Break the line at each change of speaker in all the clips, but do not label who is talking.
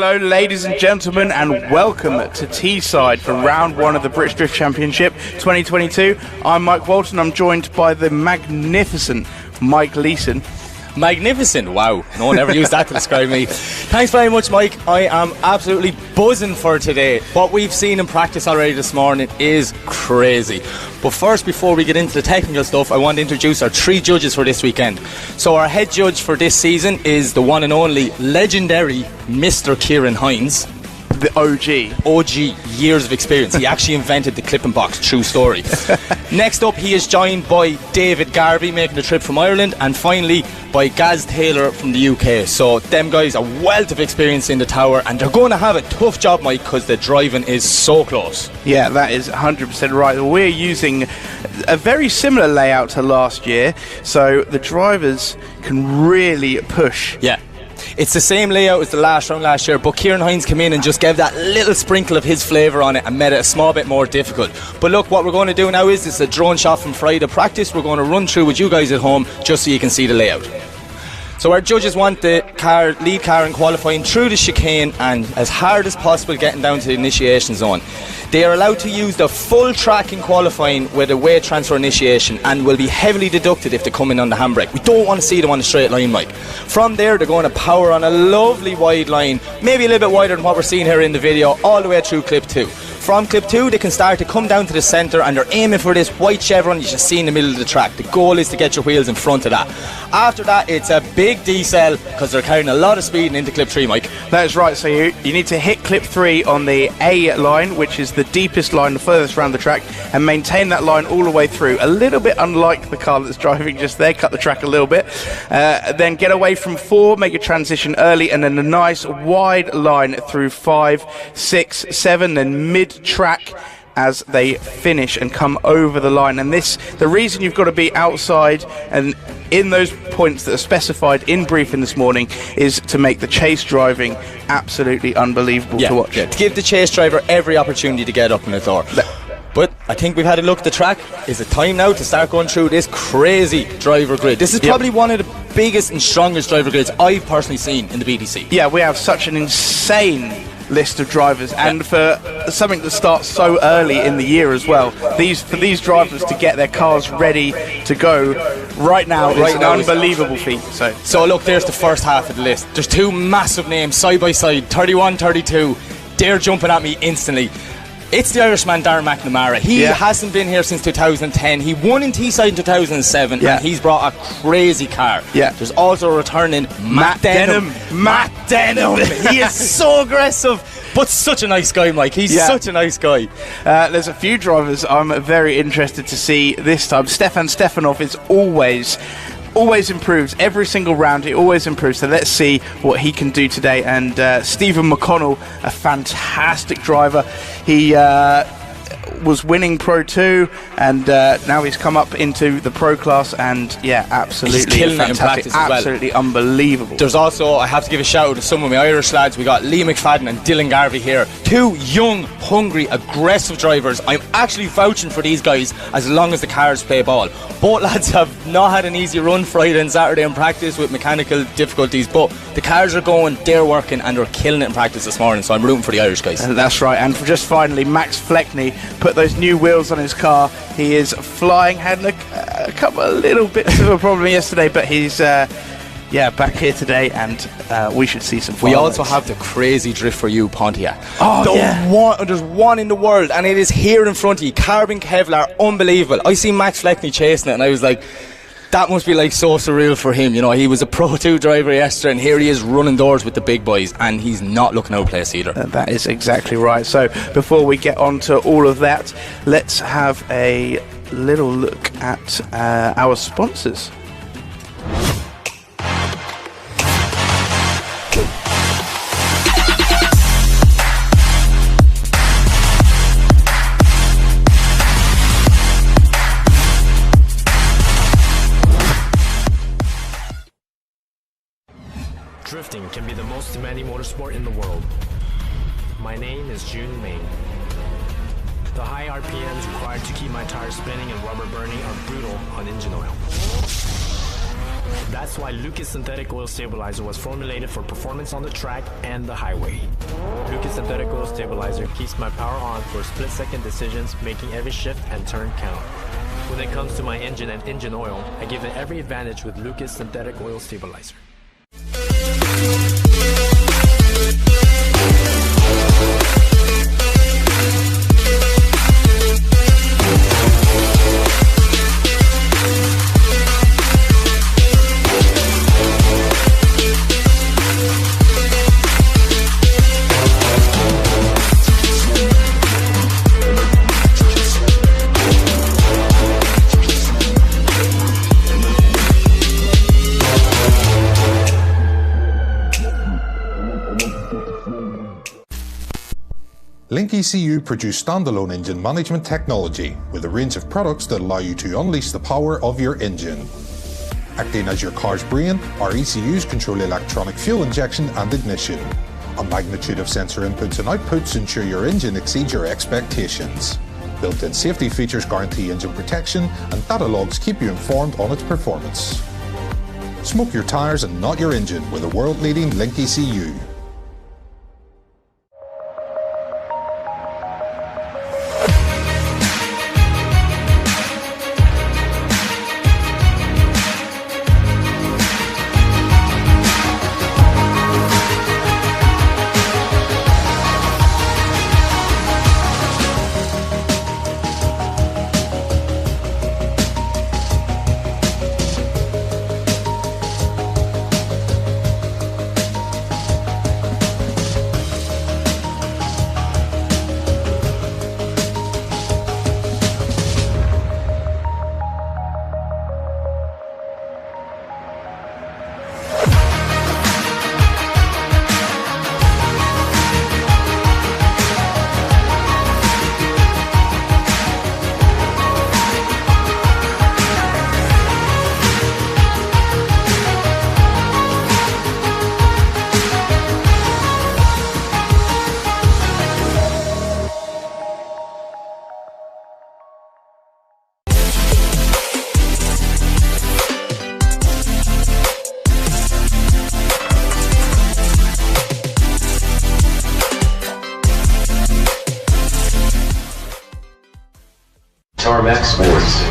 Hello, ladies and gentlemen, and welcome to Teesside for round one of the British Drift Championship 2022. I'm Mike Walton. I'm joined by the magnificent Mike Leeson.
Magnificent, wow, no one ever used that to describe me. Thanks very much, Mike. I am absolutely buzzing for today. What we've seen in practice already this morning is crazy. But first, before we get into the technical stuff, I want to introduce our three judges for this weekend. So our head judge for this season is the one and only legendary Mr. Kieran Hines.
The OG,
years of experience. He actually invented the clipping box, true story. Next up, he is joined by David Garvey, making the trip from Ireland, and finally by Gaz Taylor from the UK. So them guys are wealth of experience in the tower, and they're going to have a tough job, Mike, because the driving is so close.
Yeah, that is 100% right. We're using a very similar layout to last year, so the drivers can really push.
Yeah. It's the same layout as the last round last year, but Kieran Hines came in and just gave that little sprinkle of his flavour on it and made it a small bit more difficult. But look, what we're going to do now is it's a drone shot from Friday practice. We're going to run through with you guys at home just so you can see the layout. So our judges want the lead car in qualifying through the chicane and as hard as possible getting down to the initiation zone. They are allowed to use the full track in qualifying with a weight transfer initiation and will be heavily deducted if they come in on the handbrake. We don't want to see them on a straight line, Mike. From there, they're going to power on a lovely wide line, maybe a little bit wider than what we're seeing here in the video, all the way through clip 2. From clip 2, they can start to come down to the centre and they're aiming for this white chevron you just see in the middle of the track. The goal is to get your wheels in front of that. After that, it's a big decel because they're carrying a lot of speed into clip 3, Mike.
That is right. So you need to hit clip 3 on the A line, which is the deepest line, the furthest around the track, and maintain that line all the way through. A little bit unlike the car that's driving just there, cut the track a little bit. Then get away from 4, make a transition early, and then a nice wide line through 5, 6, 7, then mid-track as they finish and come over the line. And the reason you've got to be outside and in those points that are specified in briefing this morning is to make the chase driving absolutely unbelievable to watch.
Yeah, to give the chase driver every opportunity to get up in the door. But I think we've had a look at the track. Is it time now to start going through this crazy driver grid? This is probably one of the biggest and strongest driver grids I've personally seen in the BDC.
Yeah, we have such an insane list of drivers, and for something that starts so early in the year as well, for these drivers to get their cars ready to go right now is an unbelievable feat. So
look, there's the first half of the list. There's two massive names side by side, 31, 32. They're jumping at me instantly. It's the Irishman Darren McNamara. He hasn't been here since 2010. He won in Teesside in 2007, and he's brought a crazy car. There's also returning Matt Denham. Matt Denham. He is so aggressive, but such a nice guy, Mike. He's such a nice guy.
There's a few drivers I'm very interested to see this time. Stefan Stefanov is always improves every single round. He always improves, so let's see what he can do today. And Stephen McConnell, a fantastic driver. He was winning Pro 2 and now he's come up into the Pro class, and absolutely
killing
fantastic,
it in practice as well.
Absolutely unbelievable.
There's also, I have to give a shout out to some of my Irish lads. We got Lee McFadden and Dylan Garvey here, two young, hungry, aggressive drivers. I'm actually vouching for these guys as long as the cars play ball. Both lads have not had an easy run Friday and Saturday in practice with mechanical difficulties, but the cars are going, they're working, and they're killing it in practice this morning, so I'm rooting for the Irish guys.
That's right. And just finally, Max Fleckney put those new wheels on his car. He is flying. Had a couple of little bits of a problem yesterday, but he's back here today, and we should see some fun.
We also have the crazy drift for you Pontiac. There's one in the world, and it is here in front of you. Carbon Kevlar, unbelievable. I see Max Fleckney chasing it, and I was like, that must be like so surreal for him. You know, he was a Pro 2 driver yesterday, and here he is running doors with the big boys, and he's not looking out of place either.
That is exactly right. So before we get on to all of that, let's have a little look at our sponsors.
Drifting can be the most demanding motorsport in the world. My name is Jun Main. The high RPMs required to keep my tires spinning and rubber burning are brutal on engine oil. That's why Lucas Synthetic Oil Stabilizer was formulated for performance on the track and the highway. Lucas Synthetic Oil Stabilizer keeps my power on for split-second decisions, making every shift and turn count. When it comes to my engine and engine oil, I give it every advantage with Lucas Synthetic Oil Stabilizer.
Link ECU produce standalone engine management technology with a range of products that allow you to unleash the power of your engine. Acting as your car's brain, our ECUs control electronic fuel injection and ignition. A magnitude of sensor inputs and outputs ensure your engine exceeds your expectations. Built-in safety features guarantee engine protection, and data logs keep you informed on its performance. Smoke your tyres and not your engine with a world-leading Link ECU.
Tarmac Sports.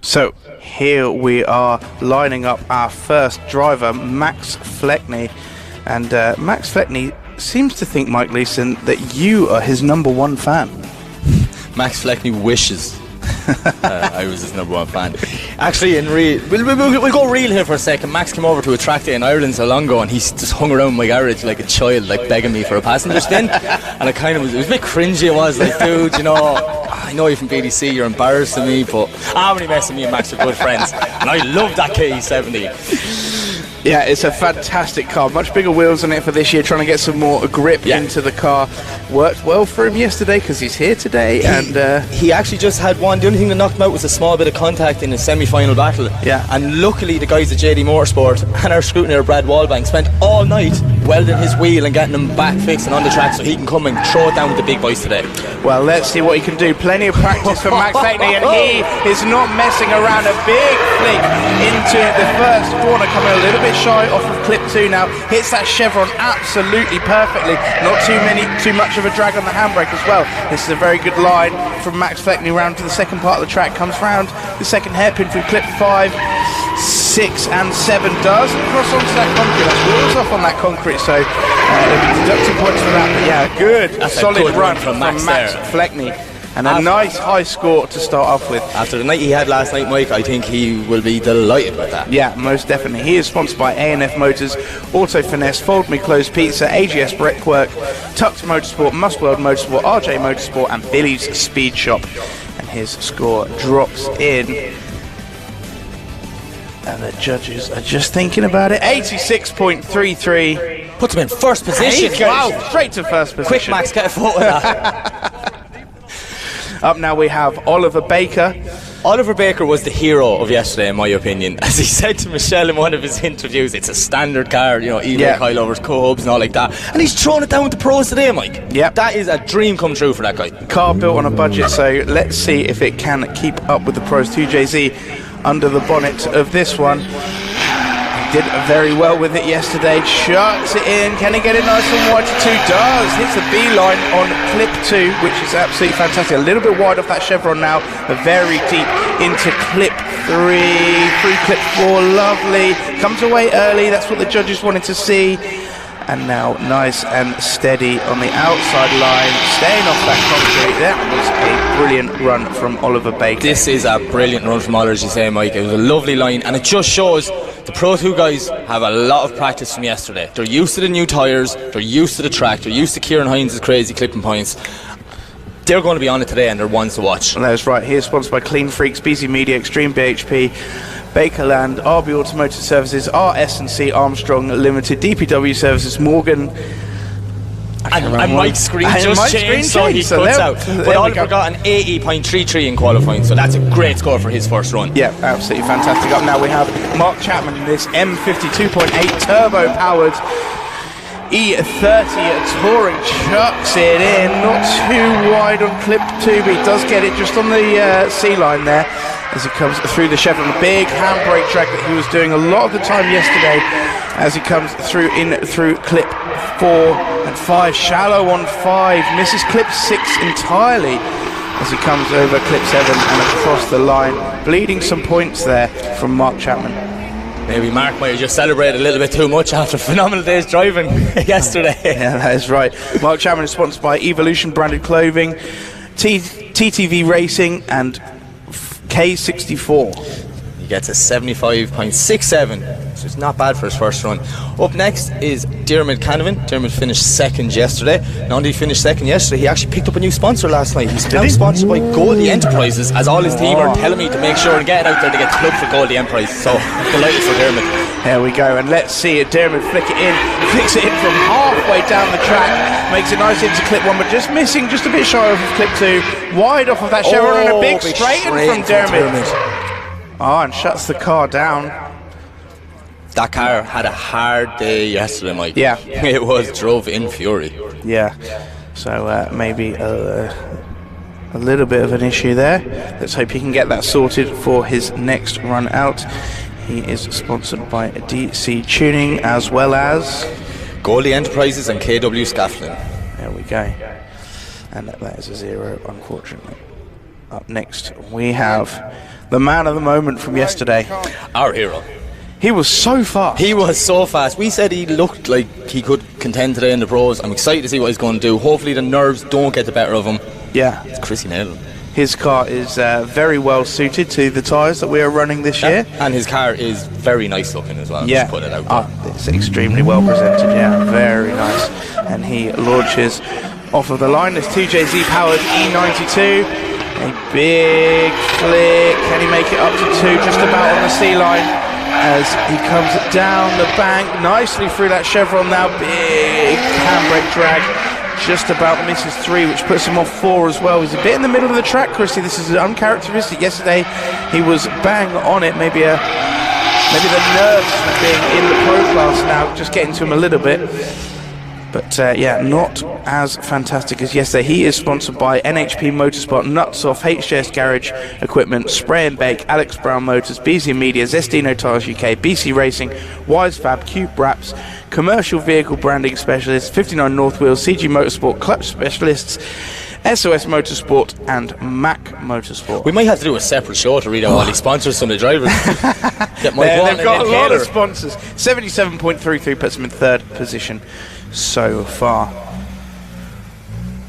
So here we are lining up our first driver, Max Fleckney. And Max Fleckney seems to think, Mike Leeson, that you are his #1 fan.
Max Fleckney wishes I was his #1 fan. Actually, in real, we'll go real here for a second. Max came over to a track day in Ireland so long ago, and he just hung around my garage like a child, like begging me for a passenger spin. And it was a bit cringy. It was like, dude, you know, I know you're from BDC, you're embarrassing me, but I'm only messing. Me and Max are good friends, and I love that KE70.
Yeah, it's a fantastic car. Much bigger wheels on it for this year, trying to get some more grip into the car. Worked well for him yesterday because he's here today.
He actually just had one. The only thing that knocked him out was a small bit of contact in his semi-final battle.
Yeah.
And luckily the guys at JD Motorsport and our scrutineer Brad Wallbank spent all night welding his wheel and getting him back fixed and on the track so he can come and throw it down with the big boys today.
Well, let's see what he can do. Plenty of practice for Max Fleckney, and he is not messing around. A big flick into the first corner, coming a little bit shy off of clip 2 now. Hits that chevron absolutely perfectly. Not too much of a drag on the handbrake as well. This is a very good line from Max Fleckney round to the second part of the track. Comes round the second hairpin from clip 5. 6 and 7 doesn't cross onto that concrete. That's wheels off on that concrete, so there'll be deducting points for that. But yeah, good,
That's
solid
a good
run
from
Max
Max
Fleckney. And a nice high score to start off with.
After the night he had last night, Mike, I think he will be delighted with that.
Yeah, most definitely. He is sponsored by A&F Motors, Auto Finesse, Fold Me Closed Pizza, AGS Brickwork, Tux Motorsport, Muscworld Motorsport, RJ Motorsport, and Billy's Speed Shop. And his score drops in. And the judges are just thinking about it. 86.33.
Puts him in first position.
Wow, straight to first position.
Quick, Max, get a photo of that.
Up now we have Oliver Baker.
Oliver Baker was the hero of yesterday, in my opinion. As he said to Michelle in one of his interviews, it's a standard car, eBay coilovers, co-hubs and all like that. And he's throwing it down with the pros today, Mike.
Yep.
That is a dream come true for that guy.
Car built on a budget, so let's see if it can keep up with the pros. 2JZ under the bonnet of this one. Did very well with it yesterday, chucks it in, can he get it nice and wide to 2? Does, hits the B line on clip 2, which is absolutely fantastic. A little bit wide off that chevron now, but very deep into clip 3, through clip 4, lovely. Comes away early, that's what the judges wanted to see. And now nice and steady on the outside line, staying off that concrete. That was a brilliant run from Oliver Baker.
This is a brilliant run from Oliver, as you say, Mike. It was a lovely line, and it just shows the Pro 2 guys have a lot of practice from yesterday. They're used to the new tyres, they're used to the track, they're used to Kieran Hines' crazy clipping points. They're going to be on it today, and they're ones to watch.
That's right. He is sponsored by Clean Freaks, BC Media, Extreme BHP, Bakerland, RB Automotive Services, RS&C Armstrong Limited, DPW Services, Morgan.
And Mike's screen just changed, so he cuts out. But Oliver got an 80.33 in qualifying, so that's a great score for his first run.
Yeah, absolutely fantastic. Up now we have Mark Chapman in this M52.8 turbo-powered E30 Touring, chucks it in, not too wide on clip 2, but he does get it just on the C line there as he comes through the chevron. A big handbrake drag that he was doing a lot of the time yesterday as he comes through clip 4 and 5, shallow on 5, misses clip 6 entirely as he comes over clip 7 and across the line, bleeding some points there from Mark Chapman.
Maybe Mark might have just celebrated a little bit too much after a phenomenal day's driving yesterday.
Yeah, that is right. Mark Chapman is sponsored by Evolution branded clothing, TTV Racing and K64.
He gets a 75.67, so it's not bad for his first run. Up next is Dermot Canavan. Dermot finished second yesterday. Not only finished second yesterday, he actually picked up a new sponsor last night. He's now sponsored by Goldie Enterprises, as all his team are telling me to make sure and get out there to get the plug for Goldie Enterprises. So delighted for Dermot.
There we go, and let's see it. Dermot flicks it in from halfway down the track, makes it nice into clip 1, but just missing just a bit shy of clip 2, wide off of that chevron, and a big straight in from Dermot. Oh, and shuts the car down.
That car had a hard day yesterday, Mike.
Yeah.
It was drove in fury.
Yeah. So maybe a little bit of an issue there. Let's hope he can get that sorted for his next run out. He is sponsored by DC Tuning as well as
Goldie Enterprises and KW Scaffolding.
There we go. And that is a 0, unfortunately. Up next, we have the man of the moment from yesterday.
Our hero.
He was so fast.
He was so fast. We said he looked like he could contend today in the pros. I'm excited to see what he's going to do. Hopefully the nerves don't get the better of him.
Yeah.
It's Chrissy nailed him.
His car is very well suited to the tyres that we are running this year.
And his car is very nice looking as well.
Yeah.
Just put it out there.
It's extremely well presented, yeah. Very nice. And he launches off of the line. This 2JZ powered E92. A big flick. Can he make it up to 2? Just about on the C line as he comes down the bank nicely through that chevron now. Big handbrake drag. Just about misses 3, which puts him off 4 as well. He's a bit in the middle of the track, Christy. This is uncharacteristic. Yesterday he was bang on it. Maybe the nerves of being in the pro class now just getting to him a little bit. But yeah, not as fantastic as yesterday. He is sponsored by NHP Motorsport, Nuts Off, HJS Garage Equipment, Spray and Bake, Alex Brown Motors, BC Media, Zestino Tires UK, BC Racing, Wise Fab, Cube Wraps, Commercial Vehicle Branding Specialists, 59 North Wheels, CG Motorsport, Clutch Specialists, SOS Motorsport, and Mac Motorsport.
We might have to do a separate show to read out all these sponsors from the drivers. Get my
They've got a lot of sponsors. 77.33 puts them in third position so far.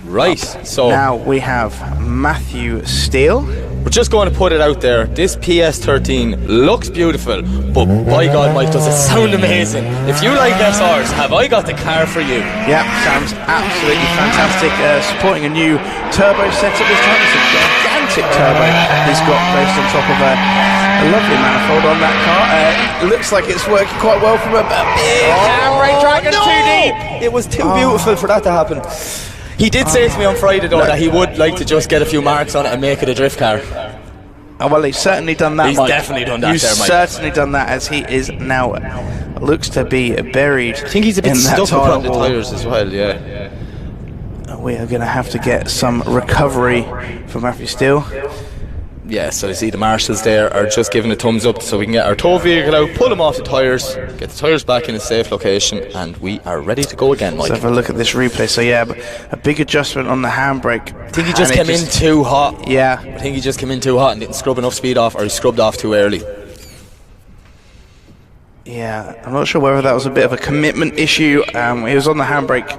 Right, so
now we have Matthew Steele.
We're just going to put it out there. This PS13 looks beautiful, but by God, Mike, does it sound amazing. If you like SRs, have I got the car for you?
Yeah, sounds absolutely fantastic. Supporting a new turbo setup this time. It's a gigantic turbo he's got placed on top of a lovely manifold on that car. It looks like it's working quite well from a big handbrake Dragon 2D.
It was too beautiful for that to happen. He did say to me on Friday, though, that he would like to just get a few marks on it and make it a drift car.
Oh, well, he's certainly done that,
He's
Mike.
definitely done that.
He's certainly done that, as he is now looks to be buried.
I think he's a bit stuck on the tyres as well, yeah.
We are going to have to get some recovery from Matthew Steele.
Yeah, so you see the marshals there are just giving a thumbs up so we can get our tow vehicle out, pull them off the tyres, get the tyres back in a safe location, and we are ready to go again, Mike.
Let's have a look at this replay. So yeah, a big adjustment on the handbrake.
I think he just came in too hot.
Yeah.
I think he just came in too hot and didn't scrub enough speed off, or he scrubbed off too early.
Yeah, I'm not sure whether that was a bit of a commitment issue. He was on the handbrake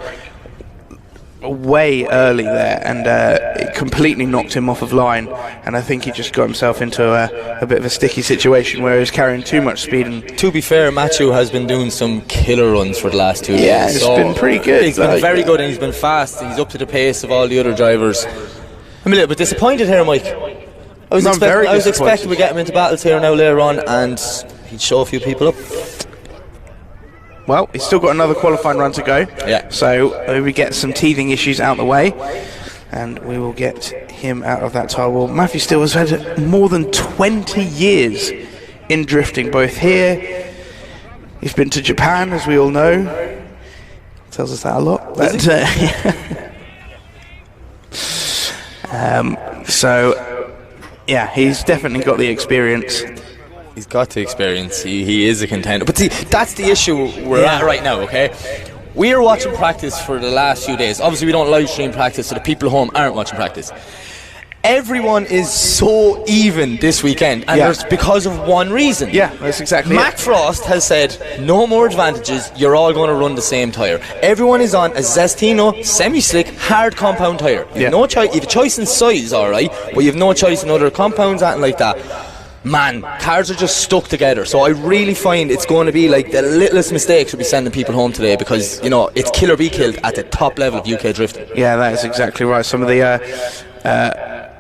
way early there, and it completely knocked him off of line, and I think he just got himself into a bit of a sticky situation where he was carrying too much speed. And
to be fair, Matthew has been doing some killer runs for the last 2 days.
Yeah, it's been pretty good.
He's been very good, and he's been fast. He's up to the pace of all the other drivers. I'm a little bit disappointed here, Mike. I was expecting we get him into battles here now later on, and he'd show a few people up.
Well, he's still got another qualifying run to go.
Yeah.
So we get some teething issues out the way, and we will get him out of that tire. Well, Matthew Steele has had more than 20 years in drifting, both here. He's been to Japan, as we all know. Tells us that a lot. But, so, yeah, he's definitely got the experience.
He's got the experience. He is a contender. But see, that's the issue we're at right now, okay? We are watching practice for the last few days. Obviously, we don't live stream practice, so the people at home aren't watching practice. Everyone is so even this weekend, and there's because of one reason.
Yeah, that's exactly
Mac Frost has said, no more advantages, you're all going to run the same tyre. Everyone is on a Zestino semi-slick hard compound tyre. You have a choice in size, alright, but you have no choice in other compounds, anything like that. Man, cars are just stuck together, so I really find it's going to be like the littlest mistakes will be sending people home today, because, you know, it's kill or be killed at the top level of UK drifting. Yeah,
that is exactly right. Some of the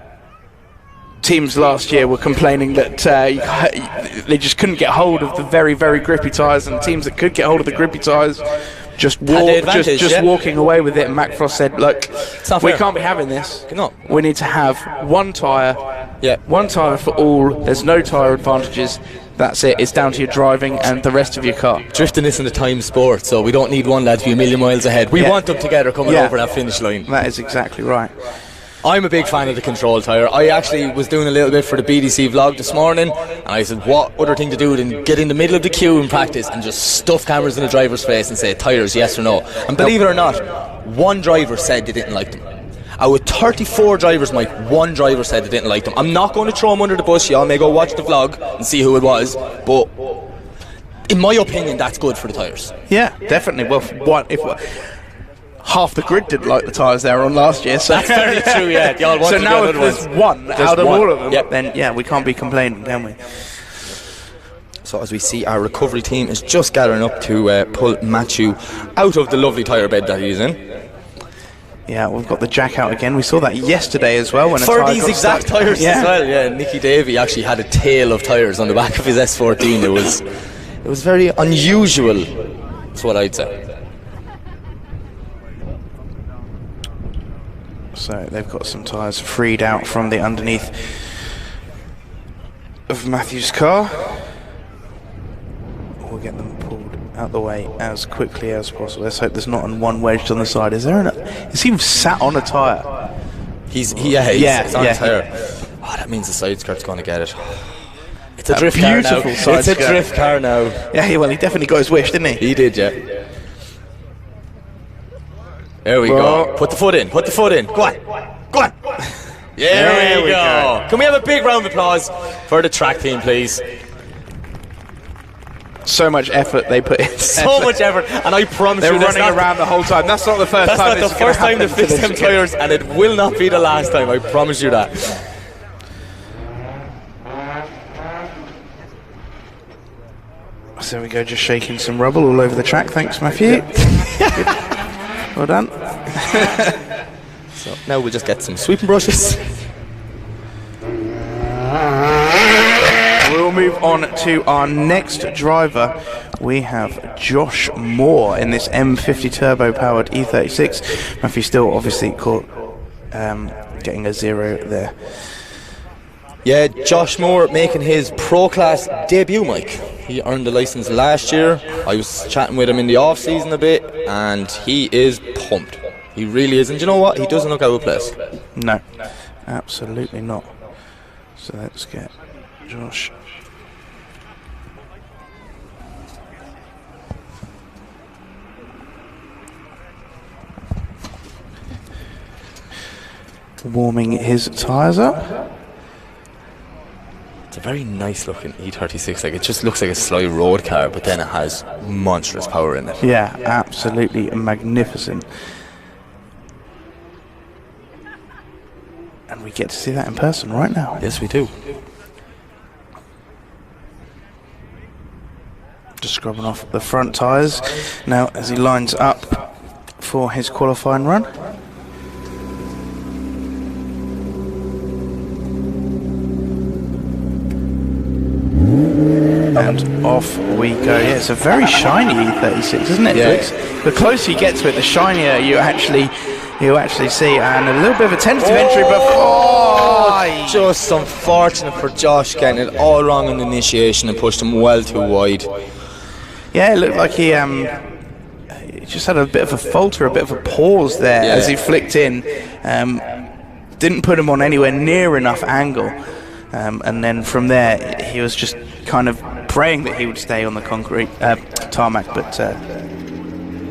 teams last year were complaining that they just couldn't get hold of the very, very grippy tyres, and teams that could get hold of the grippy tyres just walking away with it. And Mac Frost said, look, we can't be having this.
No.
We need to have one tyre. Yeah, one tyre for all. There's no tyre advantages. That's it. It's down to your driving and the rest of your car.
Drifting isn't a time sport, so we don't need one lad to be a million miles ahead. We want them together coming over that finish line.
That is exactly right.
I'm a big fan of the control tyre. I actually was doing a little bit for the BDC vlog this morning, and I said, what other thing to do than get in the middle of the queue in practice and just stuff cameras in the driver's face and say tyres, yes or no. And believe it or not, one driver said they didn't like them. Out of 34 drivers, Mike, one driver said they didn't like them. I'm not going to throw him under the bus. Y'all may go watch the vlog and see who it was, but in my opinion, that's good for the tyres.
Yeah, definitely. Well, if half the grid didn't like the tyres they were on last year, so
that's very true. Yeah. Y'all want
so now if there's one out of all of them, then we can't be complaining, can we?
So as we see, our recovery team is just gathering up to pull Matthew out of the lovely tyre bed that he's in.
Yeah, we've got the jack out again. We saw that yesterday as well. When
for these exact tyres as well. Yeah, Nicky Davey actually had a tail of tyres on the back of his S14. It was very unusual. That's what I'd say.
So they've got some tyres freed out from the underneath of Matthew's car. We'll get them pulled out the way as quickly as possible. Let's hope there's not one wedged on the side. Is there? Is he sat on a tyre?
He's on a tyre. Oh, that means the side skirt's going to get it. It's a drift car now. It's a drift car now.
Yeah, well, he definitely got his wish, didn't he?
He did, yeah. There we go. Put the foot in. Put the foot in. Go on. There we go. Can we have a big round of applause for the track team, please?
So much effort they put in.
So much effort, and I promise
they're
you,
running around the whole time. That's not the first time.
That's not the first time they fixed them tyres, and it will not be the last time. I promise you that.
So we go, just shaking some rubble all over the track. Thanks, Matthew. Well done.
So now we'll just get some sweeping brushes.
We'll move on to our next driver. We have Josh Moore in this M50 turbo powered E36. Matthew still obviously caught getting a 0 there.
Yeah, Josh Moore making his Pro Class debut, Mike. He earned the licence last year. I was chatting with him in the off season a bit, and he is pumped. He really is, and you know what? He doesn't look out of place.
No, absolutely not. So let's get Josh. Warming his tyres up.
It's a very nice looking E36. Like, it just looks like a sly road car, but then it has monstrous power in it.
Yeah, absolutely magnificent. And we get to see that in person right now.
Yes, we do.
Just scrubbing off the front tyres now as he lines up for his qualifying run. And off we go. Yeah, it's a very shiny E36, isn't it?
Yeah.
The closer you get to it, the shinier you actually see. And a little bit of a tentative entry, but
just unfortunate for Josh, getting it all wrong in the initiation and pushed him well too wide.
Yeah, it looked like he just had a bit of a falter, a bit of a pause there as he flicked in. Didn't put him on anywhere near enough angle. And then from there, he was just kind of praying that he would stay on the concrete tarmac, but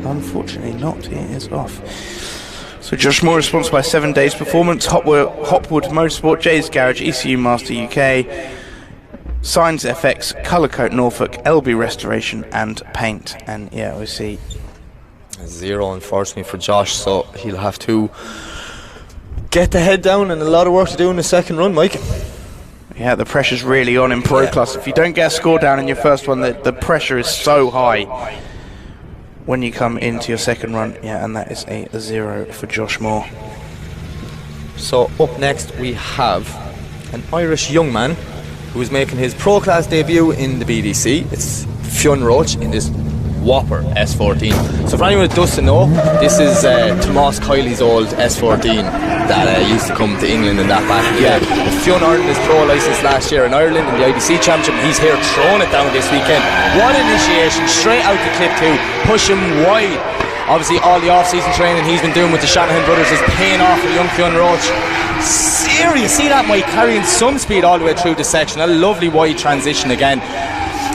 unfortunately not. He is off. So Josh Moore is sponsored by 7 Days Performance, Hopwood Motorsport, Jay's Garage, ECU Master UK, Signs FX, Colour Coat Norfolk, LB Restoration and Paint. And yeah, we see
0 unfortunately for Josh, so he'll have to get the head down, and a lot of work to do in the second run, Mike.
Yeah, the pressure's really on in Pro Class. If you don't get a score down in your first one, the pressure is so high when you come into your second run. Yeah, and that is a 0 for Josh Moore.
So up next we have an Irish young man who is making his Pro Class debut in the BDC. It's Fionn Roach in this whopper S14. So for anyone who doesn't know, this is Tomas Kiley's old S14 that used to come to England and that back. Yeah, Fionn earned his pro licence last year in Ireland in the IBC Championship. He's here throwing it down this weekend. What initiation, straight out to clip 2, push him wide. Obviously all the off-season training he's been doing with the Shanahan brothers is paying off for young Fionn Roach. Serious, see that, Mike, carrying some speed all the way through the section. A lovely wide transition again.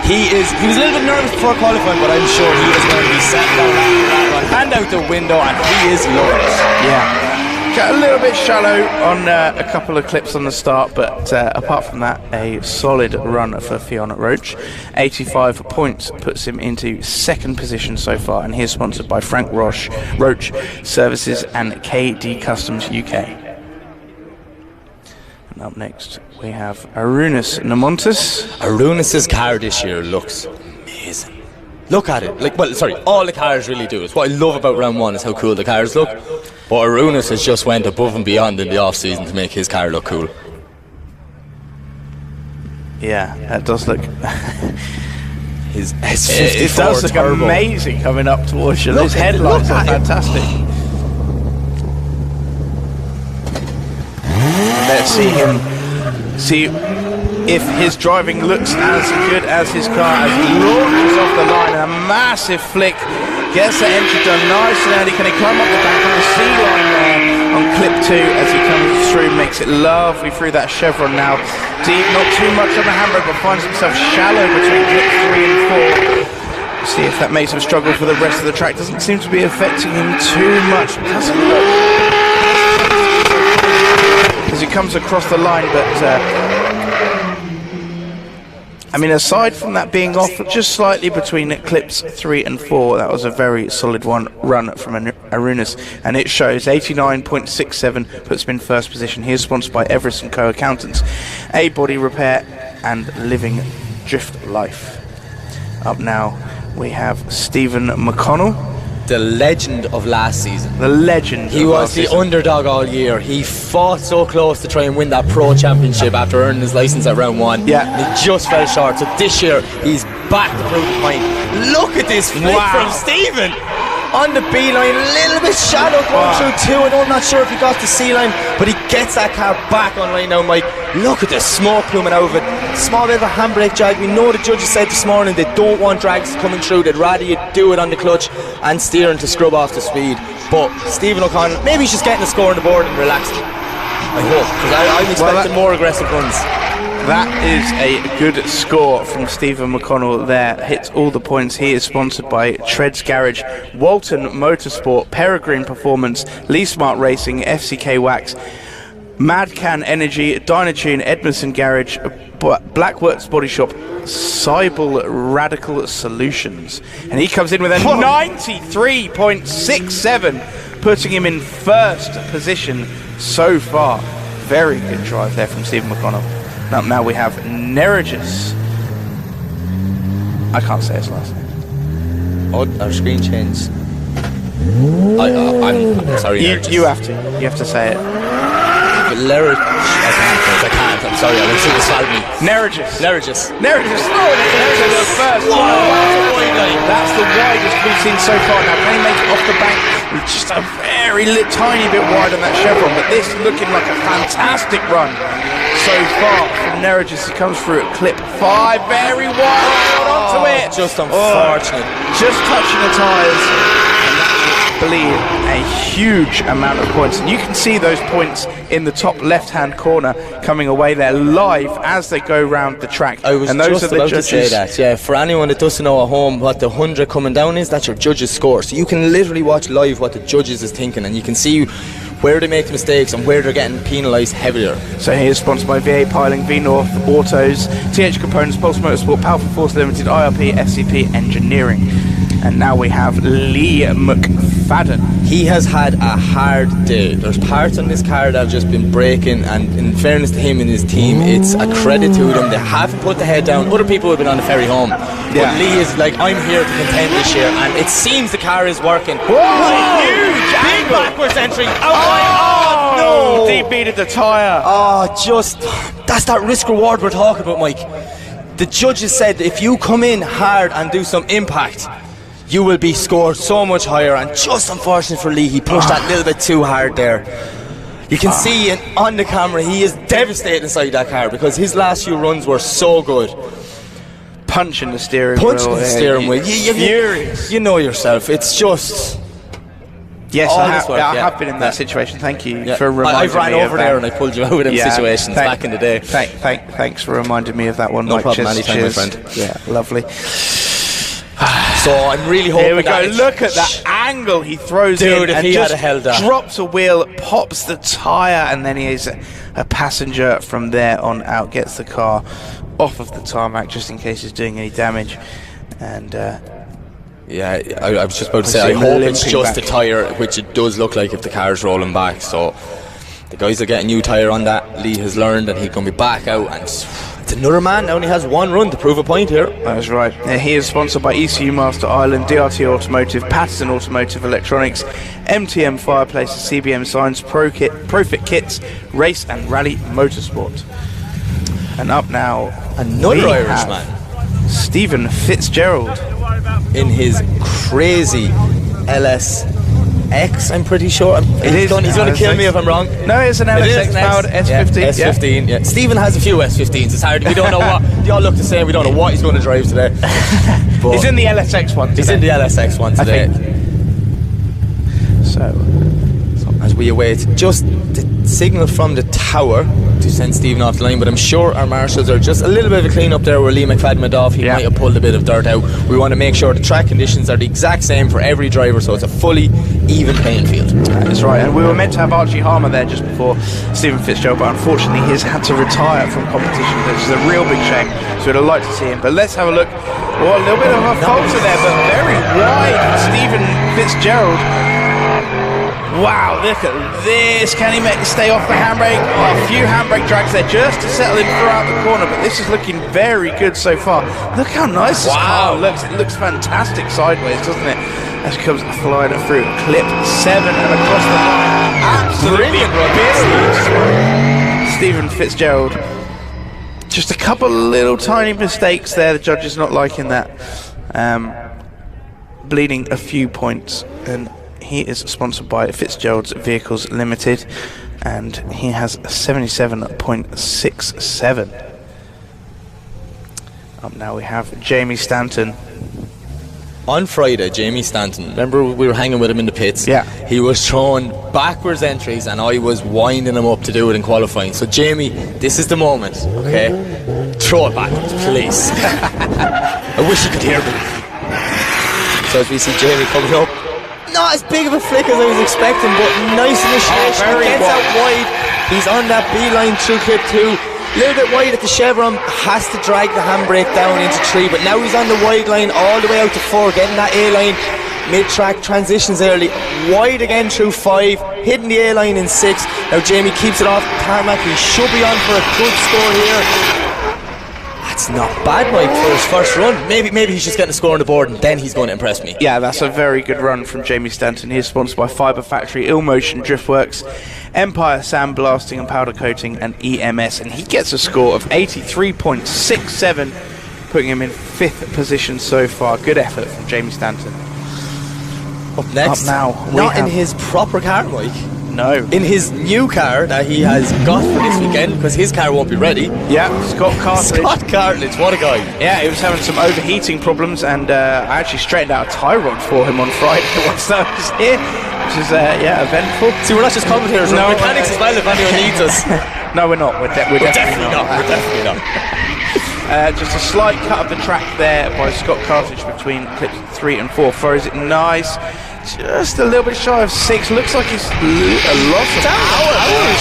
He was a little bit nervous before qualifying, but I'm sure he is going to be setting down after that run. Hand out the window, and he is loving it.
Yeah. Got a little bit shallow on a couple of clips on the start, but apart from that, a solid run for Fionn Roach. 85 points puts him into second position so far, and he is sponsored by Frank Roche, Roach Services and KD Customs UK. And up next, we have Arunas Namontis.
Arunas's car this year looks amazing. Look at it. All the cars really do. It's what I love about round 1 is how cool the cars look. But Arunas has just went above and beyond in the off-season to make his car look cool.
Yeah, that does look...
His S54
it does look
turbo.
amazing coming up towards you. Those headlights are fantastic. Let's see if his driving looks as good as his car as he launches off the line. A massive flick, gets the entry done nice and early. Can he climb up the back of the C line there on clip 2 as he comes through? Makes it lovely through that chevron now. Deep, not too much on the handbrake, but finds himself shallow between clip 3 and 4. See if that makes him struggle for the rest of the track. Doesn't seem to be affecting him too much. Doesn't look. as it comes across the line, but I mean, aside from that being off just slightly between clips 3 and 4, that was a very solid run from Arunas, and it shows 89.67 puts him in first position. He is sponsored by Everest & Co. Accountants, A Body Repair and Living Drift Life. Up now we have Stephen McConnell,
the legend of last season.
The legend.
He was the underdog all year. He fought so close to try and win that Pro Championship after earning his license at round 1.
Yeah.
And he just fell short. So this year, he's back to prove the point. Look at this flip from Stephen. On the B line, a little bit shallow going through 2. I'm not sure if he got the C line, but he gets that car back on line now, Mike. Look at the smoke pluming out of it. Small bit of a handbrake drag. We know the judges said this morning they don't want drags coming through. They'd rather you do it on the clutch and steering to scrub off the speed. But Stephen O'Connell, maybe he's just getting a score on the board and relaxing. I hope, because I'm expecting more aggressive runs.
That is a good score from Stephen McConnell there. Hits all the points. He is sponsored by Treads Garage, Walton Motorsport, Peregrine Performance, Lee Smart Racing, FCK Wax, Madcan Energy, Dynatune, Edmondson Garage, Blackworks Body Shop, Cybel Radical Solutions. And he comes in with a 93.67, putting him in first position so far. Very good drive there from Stephen McConnell. Up now we have Neregus. I can't say his last name.
Oh, our screen changed. I'm sorry.
You have to. You have to say it.
I can't. I'm sorry. I will see this me.
Neregus.
Neregus.
Oh, Neregus first. That's the widest we've seen so far. Now, can he make it off the bank? Just a very tiny bit wide on that chevron, but this looking like a fantastic run so far from Neregus. He comes through at clip 5, very wide. Hold on to it.
Just unfortunate.
Just touching the tyres. I believe a huge amount of points, and you can see those points in the top left-hand corner coming away there live as they go round the track.
I was
and those
just
are the
about
judges.
to say that. Yeah, for anyone that doesn't know at home what the 100 coming down is, that's your judges' score. So you can literally watch live what the judges is thinking, and you can see where they make mistakes and where they're getting penalised heavier.
So he is sponsored by VA Piling, V-North Autos, TH Components, Pulse Motorsport, Powerful Force Limited, IRP, FCP Engineering. And now we have Lee McFadden.
He has had a hard day. There's parts on this car that have just been breaking, and in fairness to him and his team, it's a credit to them. They haven't put the head down. Other people have been on the ferry home. But Lee is like, I'm here to contend this year, and it seems the car is working.
Whoa! Huge
big backwards entry.
No! Deep beated the tyre.
That's that risk reward we're talking about, Mike. The judges said if you come in hard and do some impact, you will be scored so much higher, and just unfortunate for Lee, he pushed that little bit too hard there. You can see it on the camera, he is devastated inside that car because his last few runs were so good.
Punching the steering wheel.
Furious. You know yourself, it's just...
Yes, I have been in that situation. Thank you for reminding me.
I've ran over there and I pulled you out of them situations back in the day.
Thanks for reminding me of that one.
No
Mike.
problem, anytime, my friend.
Yeah, lovely.
So I'm really hoping.
Here we go. Look at that angle he throws in,
if
and
he
just
had held that.
Drops a wheel, pops the tyre, and then he is a passenger from there on out. Gets the car off of the tarmac just in case he's doing any damage. And
yeah, I was just about to say, I hope it's just a tyre, which it does look like if the car's rolling back. So the guys are getting new tyre on that. Lee has learned, and he's going to be back out, and it's another man now, only has one run to prove a point here.
That's right. He is sponsored by ECU Master Ireland, DRT Automotive, Patterson Automotive Electronics, MTM Fireplaces, CBM Signs, Profit Kits, Race and Rally Motorsport. And up now,
another Irishman,
Stephen Fitzgerald,
in his crazy LSX, I'm pretty sure. He's going to kill me if I'm wrong.
No, it's an LSX powered S15.
Yeah, S15, yeah. Stephen has a few S15s. It's hard. We don't know what. They all look the same. We don't know what he's going to drive today.
He's in the LSX one today.
He's in the LSX one today.
So
as we await just the signal from the tower, to send Stephen off the line, but I'm sure our marshals are just a little bit of a clean up there where Lee McFadden went off. He might have pulled a bit of dirt out. We want to make sure the track conditions are the exact same for every driver, so it's a fully even playing field.
That's right, and we were meant to have Archie Harmer there just before Stephen Fitzgerald, but unfortunately he's had to retire from competition, which is a real big shame, so we'd have liked to see him. But let's have a look. Well, a little bit of a falter there, but very wide for Stephen Fitzgerald. Wow, look at this. Can he stay off the handbrake? Oh, a few handbrake drags there just to settle him throughout the corner, but this is looking very good so far. Look how nice this car looks. It looks fantastic sideways, doesn't it? As he comes flying through clip 7 and across the line. Absolutely brilliant. Stephen Fitzgerald. Just a couple little tiny mistakes there. The judge is not liking that. Bleeding a few points, and he is sponsored by Fitzgerald's Vehicles Limited, and he has 77.67. Up now we have Jamie Stanton.
On Friday, Jamie Stanton, remember we were hanging with him in the pits?
Yeah.
He was throwing backwards entries and I was winding him up to do it in qualifying. So Jamie, this is the moment, okay? Throw it backwards, please. I wish you could hear me. So as we see Jamie coming up, not as big of a flick as I was expecting, but nice initiation. He gets out wide. He's on that B-line through clip 2. A little bit wide at the chevron, has to drag the handbrake down into 3, but now he's on the wide line all the way out to 4, getting that A-line, mid-track, transitions early, wide again through 5, hitting the A-line in 6. Now Jamie keeps it off tarmac. He should be on for a good score here. That's not bad, Mike, for his first run. Maybe he's just getting a score on the board and then he's going to impress me.
Yeah, that's a very good run from Jamie Stanton. He is sponsored by Fibre Factory, Ill Motion Driftworks, Empire Sandblasting and Powder Coating, and EMS, and he gets a score of 83.67, putting him in 5th position so far. Good effort from Jamie Stanton.
Up next,
now,
not in his proper car, Mike.
No.
In his new car that he has got for this weekend, because his car won't be ready.
Yeah, Scott Cartledge.
Scott Cartledge, what a guy.
Yeah, he was having some overheating problems, and I actually straightened out a tie rod for him on Friday once that was here, which is, eventful.
See, we're not just commentators, we're mechanics as well if anyone needs us.
No, we're not. We're definitely not.
We're definitely not.
Just a slight cut of the track there by Scott Cartledge between clips 3 and 4. Throws it nice. Just a little bit shy of 6. Looks like he's a loss of power.
Yeah,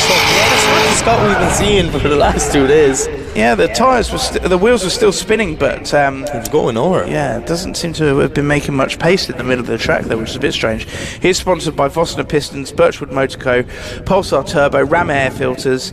that's not the Scott we've been seeing for the last 2 days.
Yeah, the tyres were the wheels were still spinning, but
it was going nowhere.
Yeah, it doesn't seem to have been making much pace in the middle of the track there, which is a bit strange. He's sponsored by Vossner Pistons, Birchwood Motor Co, Pulsar Turbo, Ram Air Filters,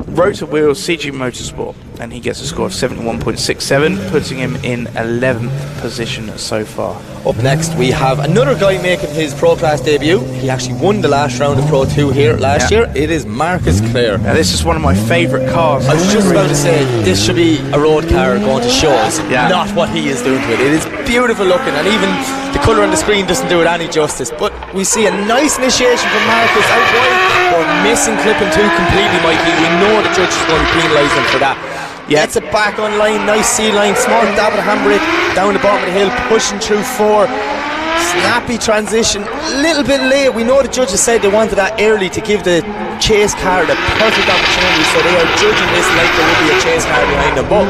Rotor Wheels, CG Motorsport, and he gets a score of 71.67, putting him in 11th position so far.
Up next we have another guy making his Pro Class debut. He actually won the last round of Pro 2 here last year. It is Marcus Clare.
Now this is one of my favourite cars.
I was just about to say, this should be a road car going to shows, not what he is doing to it. It is beautiful looking, and even the colour on the screen doesn't do it any justice. But we see a nice initiation from Marcus out wide, but missing clipping 2 completely, Mikey. We know the judge is going to penalise him for that. Gets it back on line, nice C-line, small dab of the handbrake, down the bottom of the hill, pushing through 4. Snappy transition, a little bit late. We know the judges said they wanted that early to give the chase car the perfect opportunity, so they are judging this like there will be a chase car behind them. But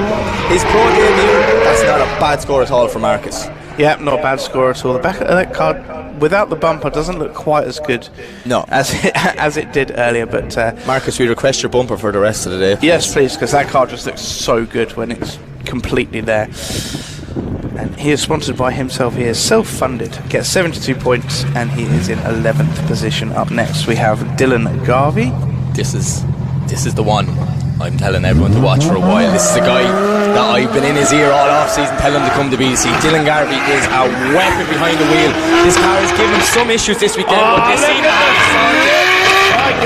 his Pro debut, that's not a bad score at all for Marcus.
Yeah, not a bad score at all. The back of that car, without the bumper, doesn't look quite as good as it did earlier. But
Marcus, we request your bumper for the rest of the day.
Yes, please, because that car just looks so good when it's completely there. And he is sponsored by himself. He is self-funded, gets 72 points, and he is in 11th position. Up next, we have Dylan Garvey.
This is the one I'm telling everyone to watch for a while. This is a guy that I've been in his ear all off-season telling him to come to BDC. Dylan Garvey is a weapon behind the wheel. This car has given some issues this weekend.
Because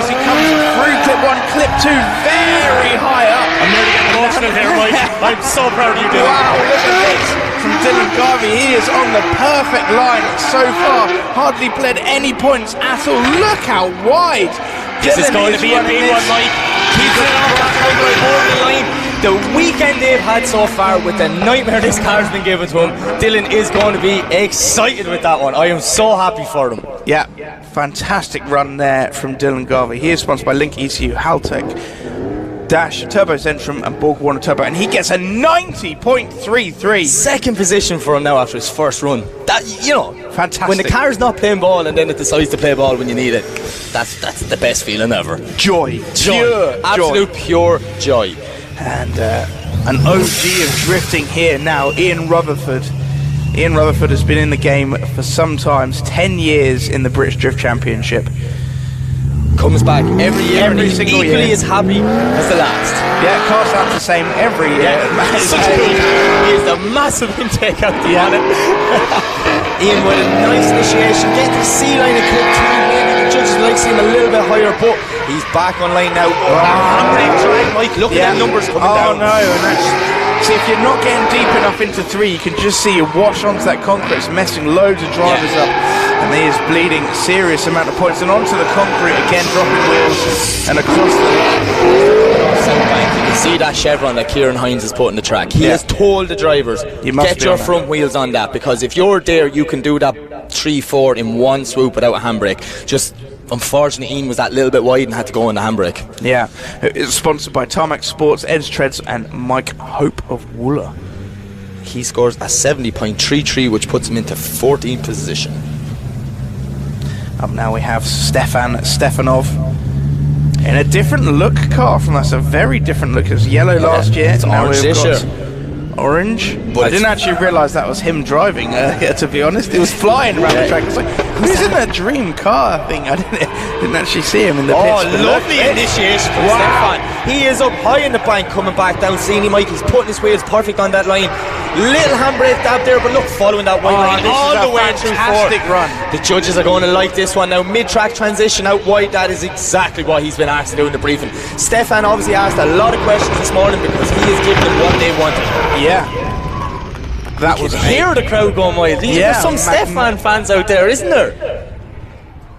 he comes through clip 1, clip 2, very high up.
I'm nearly getting emotional here, Mike. I'm so proud of you, Dylan.
Wow, look at this from Dylan Garvey. He is on the perfect line so far. Hardly bled any points at all. Look how wide.
This is going to be a big one, Mike.
Keeps it off that line. The weekend they've had so far with the nightmare this car's been given to him, Dylan is going to be excited with that one. I am so happy for him.
Yeah, fantastic run there from Dylan Garvey. He is sponsored by Link ECU, Haltech, Dash, Turbo Centrum, and Borg Warner Turbo, and he gets a 90.33.
Second position for him now after his first run. That, you know,
fantastic.
When the car's not playing ball and then it decides to play ball when you need it, that's the best feeling ever.
Joy.
Pure absolute joy. Pure joy.
And an OG of drifting here now, Ian Rutherford. Ian Rutherford has been in the game for some time, 10 years in the British Drift Championship.
Comes back every year,
every single year.
Equally as happy as the last.
Yeah, car sounds the same every year.
He is a massive intake out the on it. Ian with a nice initiation, get to the C line and clip 2. Maybe the judges like to see him a little bit higher, but he's back on line now. Handbrake drag, Mike. Look at the numbers coming down.
Oh no, and that's. See, if you're not getting deep enough into 3, you can just see you wash onto that concrete. It's messing loads of drivers up. And he is bleeding a serious amount of points. And onto the concrete again, dropping wheels and across the
Southbank. You can see that chevron that Kieran Hines has put in the track. He has told the drivers, get your front wheels on that, because if you're there, you can do that 3-4 in one swoop without a handbrake. Just unfortunately, Ian was that little bit wide and had to go on the handbrake.
Yeah, it's sponsored by Tarmac Sports, Edge Treads, and Mike Hope of Wooler.
He scores a 70.33, which puts him into 14th position.
Up now we have Stefan Stefanov in a different look car from us, a very different look. It was yellow last year.
It's
now
orange
we've
this
got
year.
Orange.
But
I didn't actually realise that was him driving, to be honest. He was flying around the track. It's like, who's in that dream car thing? I didn't actually see him in the pits.
Oh, lovely initiation from Stefan. He is up high in the bank, coming back down. Seeing him, Mike, he's putting his wheels perfect on that line. Little handbrake dab there, but look, following that white line all the way through 4.
Run.
The judges are going to like this one now. Mid-track transition out wide, that is exactly what he's been asked to do in the briefing. Stefan obviously asked a lot of questions this morning because he has given them what they wanted.
Yeah. That was
hear the crowd going wild. There's some Stefan fans out there, isn't there?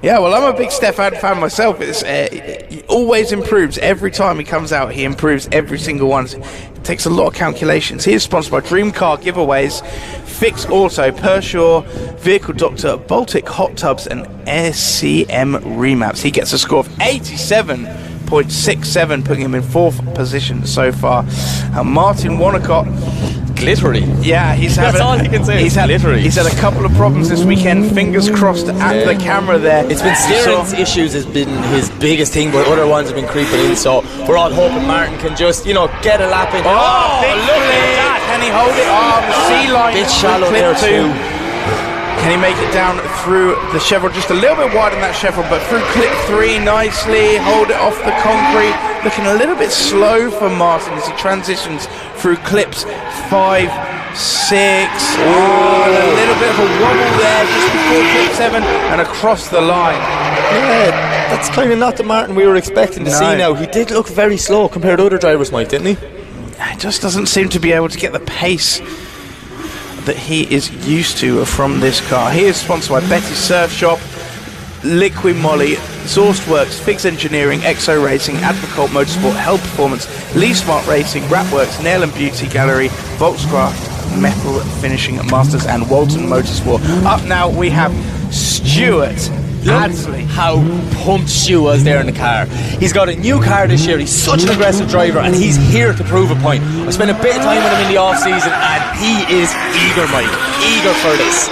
Yeah, well, I'm a big Stefan fan myself. He always improves. Every time he comes out, he improves every single one. It takes a lot of calculations. He is sponsored by Dream Car Giveaways, Fix Auto, Pershaw, Vehicle Doctor, Baltic Hot Tubs, and SCM Remaps. He gets a score of 87.67, putting him in 4th position so far. Martin Wonnacott,
glittery.
Yeah,
that's all I can say.
He's had a couple of problems this weekend. Fingers crossed at the camera there.
It's been steering issues has been his biggest thing, but other ones have been creeping in. So we're all hoping Martin can just, get a lap in.
Oh, look at that! Can he hold it? Oh, the C line.
Bit shallow there too.
Can he make it down through the chevron? Just a little bit wide on that chevron, but through clip 3 nicely. Hold it off the concrete. Looking a little bit slow for Martin as he transitions through clips 5, 6. Oh, and a little bit of a wobble there just before clip 7 and across the line.
Yeah, that's kind of not the Martin we were expecting to see now. He did look very slow compared to other drivers, Mike, didn't he?
He just doesn't seem to be able to get the pace that he is used to from this car. He is sponsored by Betty's Surf Shop, Liquid Molly, Sourced Works, Fix Engineering, Exo Racing, Advocult Motorsport, Hell Performance, Lee Smart Racing, Rapworks, Nail and Beauty Gallery, Volkscraft, Metal Finishing Masters, and Walton Motorsport. Up now we have Stuart Adsley.
How pumped Stu was there in the car. He's got a new car this year. He's such an aggressive driver and he's here to prove a point. I spent a bit of time with him in the off season and he is eager, Mike. Eager for this.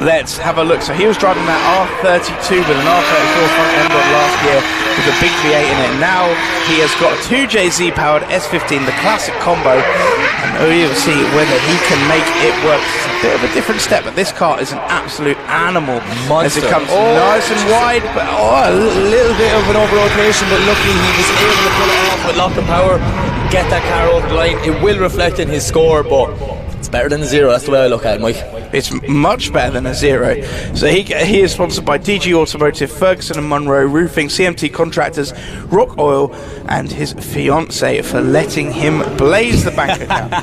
Let's have a look. So he was driving that R32 with an R34 front end rod last year with a big V8 in it. Now he has got a 2JZ powered S15, the classic combo, and we'll see whether he can make it work. It's a bit of a different step, but this car is an absolute animal.
Monster.
As it comes nice and wide, but
a little bit of an over rotation, but luckily he was able to pull it off with lock and power, get that car over the line. It will reflect in his score, but it's better than a 0. That's the way I look at it, Mike.
It's much better than a 0. So he is sponsored by DG Automotive, Ferguson and Munro Roofing, CMT Contractors, Rock Oil, and his fiancée for letting him blaze the bank account.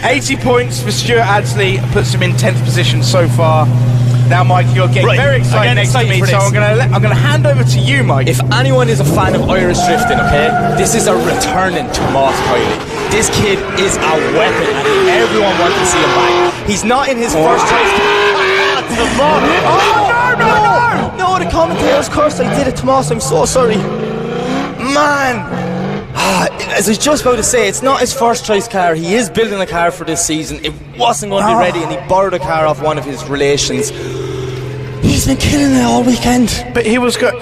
80 points for Stuart Adsley, puts him in 10th position so far. Now, Mike, you're getting very excited next to me, so I'm going to hand over to you, Mike.
If anyone is a fan of Irish drifting, okay, this is a returning Tomas Kiley. This kid is a weapon, and everyone wants to see him back. He's not in his first choice. No, the commentators cursed. I did it, Tomas. I'm so sorry. man! As I was just about to say, it's not his first choice car. He is building a car for this season. It wasn't going to be ready, and he borrowed a car off one of his relations. He's been killing it all weekend.
But he was good.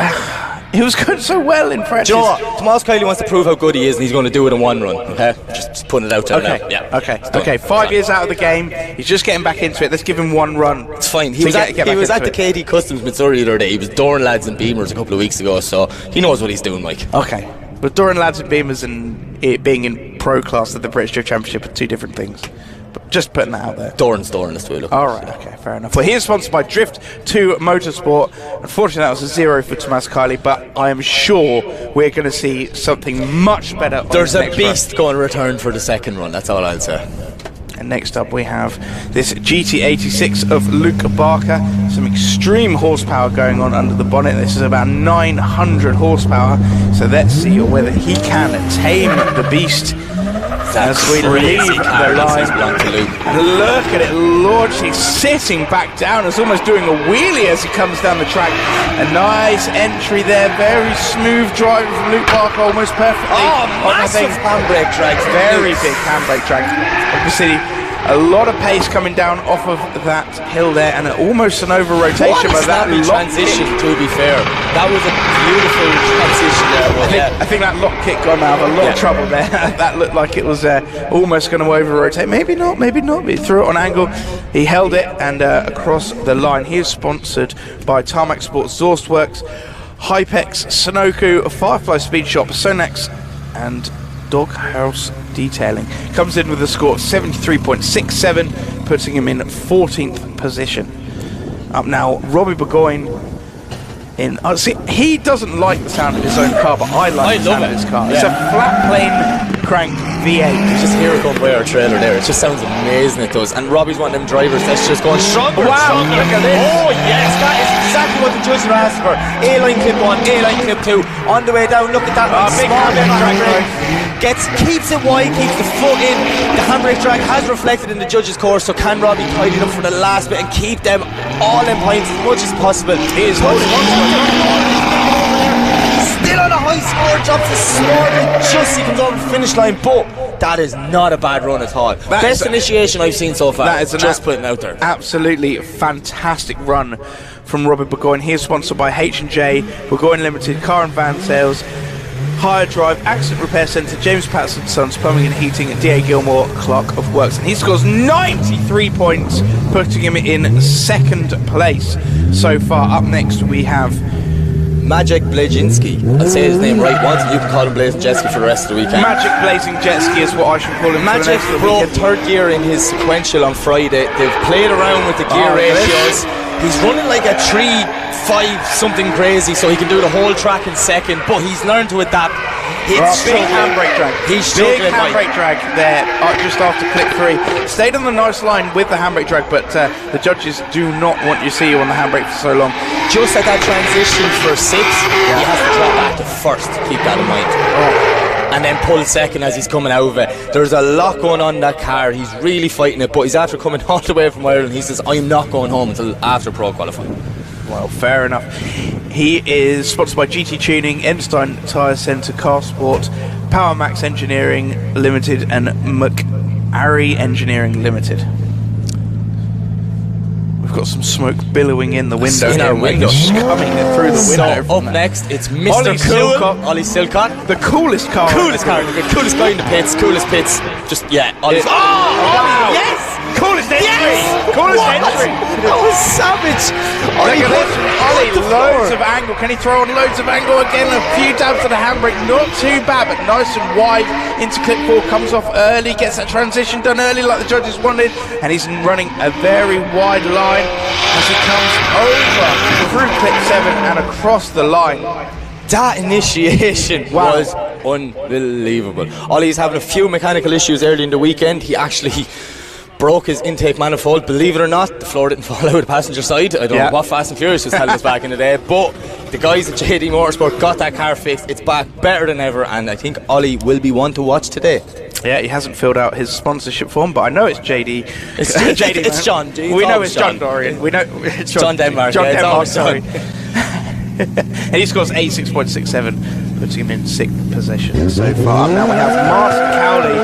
He was going so well in practice.
Do you know what? Tomas Kiley wants to prove how good he is, and he's going to do it in one run. Okay, just putting it out there now. Yeah.
Okay. 5 years out of the game. He's just getting back into it. Let's give him one run.
It's fine. He was at the KD Customs Missouri the other day. He was dooring lads and Beamers a couple of weeks ago, so he knows what he's doing, Mike.
Okay. But dooring lads and Beamers and it being in pro class at the British Drift Championship are two different things. But just putting that out there.
Dooring's that's the way to look.
All right, okay, fair enough. Well, he is sponsored by Drift 2 Motorsport. Unfortunately, that was a 0 for Tomas Kiley, but I am sure we're going to see something much better.
There's a beast going to return for the second run, that's all I'll say.
And next up we have this GT86 of Luke Barker. Some extreme horsepower going on under the bonnet. This is about 900 horsepower. So let's see whether he can tame the beast as we leave the line. And look at it launch. He's sitting back down. It's almost doing a wheelie as he comes down the track. A nice entry there. Very smooth driving from Luke Barker, almost perfectly.
Oh, massive handbrake drag.
Very big handbrake drag. Obviously, a lot of pace coming down off of that hill there, and almost an over rotation.
What a snappy transition, to be fair. That was a beautiful transition there.
I think that lock kick got him out of a lot of trouble there. That looked like it was almost going to over rotate. Maybe not. He threw it on angle. He held it and across the line. He is sponsored by Tarmac Sports, Zorstworks, Hypex, Sunoco, Firefly Speed Shop, Sonax, and Doghouse Detailing. Comes in with a score of 73.67, putting him in 14th position. Up now, Robbie Burgoyne in. See, he doesn't like the sound of his own car, but I like the sound of his car. Yeah. It's a flat plane crank V8.
You just hear it going by our trailer there. It just sounds amazing, it does. And Robbie's one of them drivers that's just going stronger.
Wow, look at this.
Oh yes, that is exactly what the judges are asking for. A-line clip 1, A-line clip 2. On the way down, look at that one.
Big
Small
handbrake.
Keeps it wide, keeps the foot in. The handbrake drag has reflected in the judges' course, so can Robbie tidy them for the last bit and keep them all in points as much as possible.
He is holding on to
it. Still on a high score, drops a small bit just he comes over the finish line, but that is not a bad run at all. Best initiation I've seen so far.
That is
just putting it out there.
Absolutely fantastic run from Robbie Burgoyne. He is sponsored by H&J, Burgoyne Limited, Car and Van Sales, Hire Drive, Accident Repair Centre, James Patterson Sons, Plumbing and Heating, and D.A. Gilmore, Clerk of Works. And he scores 93 points, putting him in second place so far. Up next we have
Magic Blazinski. I'll say his name right once and you can call him Blazing Jetski for the rest of the weekend.
Magic Blazing Jetski is what I should call him.
Magic broke third gear in his sequential on Friday. They've played around with the gear ratios. He's running like a 3-5 something crazy, so he can do the whole track in second, but he's learned to adapt.
Big handbrake drag.
He's struggling.
Big handbrake drag there just after clip 3. Stayed on the nice line with the handbrake drag, but the judges do not want you to see you on the handbrake for so long.
Just at that transition for 6, he has to drop back to first. Keep that in mind. And then pull second as he's coming out of it. There's a lot going on in that car. He's really fighting it, but he's after coming all the way from Ireland. He says, I'm not going home until after pro qualifying.
Well, fair enough. He is sponsored by GT Tuning, Enstein Tyre Centre, Car Sport, Power Max Engineering Limited, and McArry Engineering Limited. We've got some smoke billowing in the window.
In our window.
Coming through the window.
So up next, it's Mr. Ollie Silcock.
The coolest car.
Coolest car. The coolest guy in the pits. Coolest pits. Just, yeah. Ollie's.
Oh, wow.
Yes!
Coolest entry!
Yes!
Coolest entry!
That was savage!
Ollie, loads of angle. Can he throw on loads of angle again? A few dabs to the handbrake. Not too bad, but nice and wide into clip 4. Comes off early, gets that transition done early like the judges wanted, and he's running a very wide line as he comes over through clip 7 and across the line.
That initiation was unbelievable. Ollie's having a few mechanical issues early in the weekend. He actually broke his intake manifold. Believe it or not, the floor didn't fall out of the passenger side. I don't know what Fast and Furious was telling us back in the day, but the guys at JD Motorsport got that car fixed. It's back better than ever, and I think Ollie will be one to watch today.
Yeah, he hasn't filled out his sponsorship form, but I know it's JD.
It's JD. It's John.
We know it's John Dorian. We know it's
John Denmark.
John
Denmark,
sorry. And he scores 86.67. putting him in 6th position so far. Now we have Martin Cowley.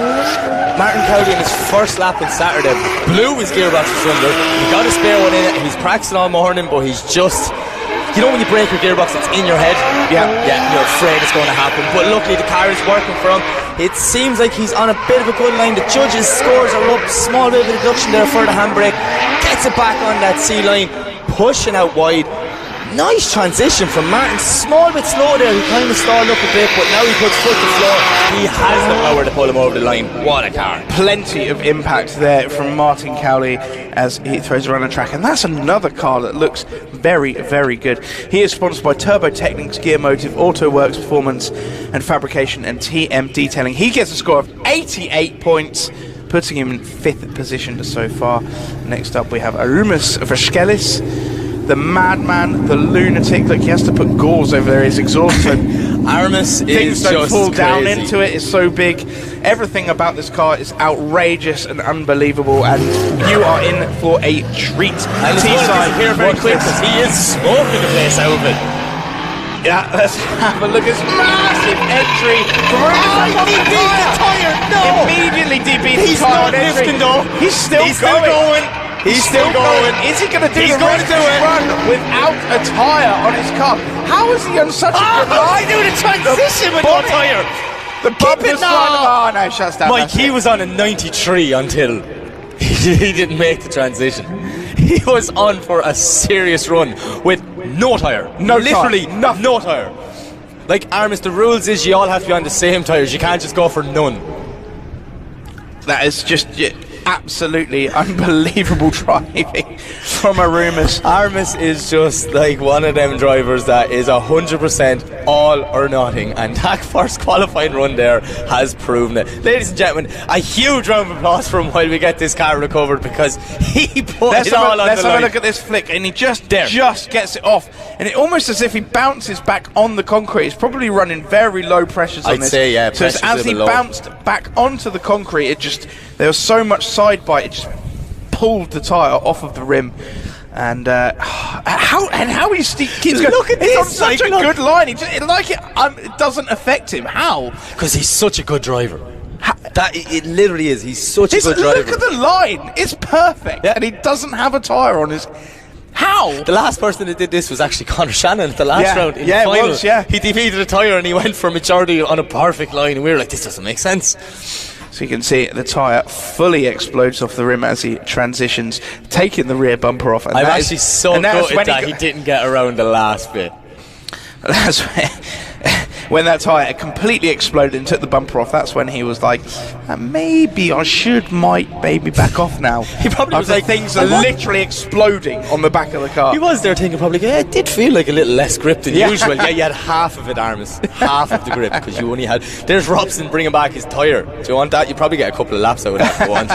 Martin Cowley in his first lap on Saturday blew his gearbox asunder. He got a spare one in it. He's practicing all morning, but he's just... You know when you break your gearbox, it's in your head? Yeah, you're afraid it's going to happen. But luckily the car is working for him. It seems like he's on a bit of a good line. The judges' scores are up. Small bit of a deduction there for the handbrake. Gets it back on that C line. Pushing out wide. Nice transition from Martin. Small bit slow there. He kind of stalled up a bit, but now he puts foot to floor. He has the power to pull him over the line. What a car.
Plenty of impact there from Martin Cowley as he throws around the track. And that's another car that looks very, very good. He is sponsored by Turbo Technics, Gear Motive, AutoWorks Performance and Fabrication and TM Detailing. He gets a score of 88 points, putting him in 5th position so far. Next up we have Arumas Vaskelis, the madman, the lunatic. Look, he has to put gauze over there, his exhaust. So
Aramis
things
is
don't
just
fall
crazy.
down into it. It's so big. Everything about this car is outrageous and unbelievable, and you are in for a treat.
And Teesside here very quick because he is smoking the place out of it.
Yeah, let's have a look at this massive entry.
He beat the tyre, no!
Immediately DB'd the
He's
tyre
not
on entry.
lifting though.
He's still
He's still
going.
He's still going.
Is he going to do
He's
the
going
rest
to
of
do
his
it.
run without a tyre on his car? How is he on such a good line?
I knew the transition with no tyre.
The bump
it
was
now.
oh no, shuts down.
Mike, he was on a 93 until he didn't make the transition. He was on for a serious run with no tyre. Literally no tyre. Like Armis, the rules is you all have to be on the same tyres. You can't just go for none.
That is just absolutely unbelievable driving from Arumas.
Armis is just like one of them drivers that is 100% all or nothing, and that first qualifying run there has proven it. Ladies and gentlemen, a huge round of applause for him while we get this car recovered, because he put it all on the line.
Let's have a look at this flick, and he just gets it off, and it almost as if he bounces back on the concrete. He's probably running very low pressures on this.
I'd say, yeah,
so as he bounced back onto the concrete, there was so much side bite, it just pulled the tyre off of the rim. And how he keeps going.
Look at
this,
this,
on such a good line. It doesn't affect him. How?
Because he's such a good driver. It literally is. He's such a good driver.
Look at the line. It's perfect. Yeah. And he doesn't have a tyre on his... How?
The last person that did this was actually Conor Shannon at the last round in the final.
It was, yeah.
He defeated a tyre and he went for majority on a perfect line, and we were like, this doesn't make sense.
So you can see the tyre fully explodes off the rim as he transitions, taking the rear bumper off. And
I'm actually so gutted that he didn't get around the last bit.
That's when that tyre completely exploded and took the bumper off. That's when he was like, maybe I might maybe back off now.
He probably was like,
things are literally exploding on the back of the car.
He was there thinking probably, yeah, it did feel like a little less grip than usual. Yeah, you had half of it, Armis. Half of the grip, because you only had... There's Robson bringing back his tyre. Do you want that? You probably get a couple of laps out of that if you want.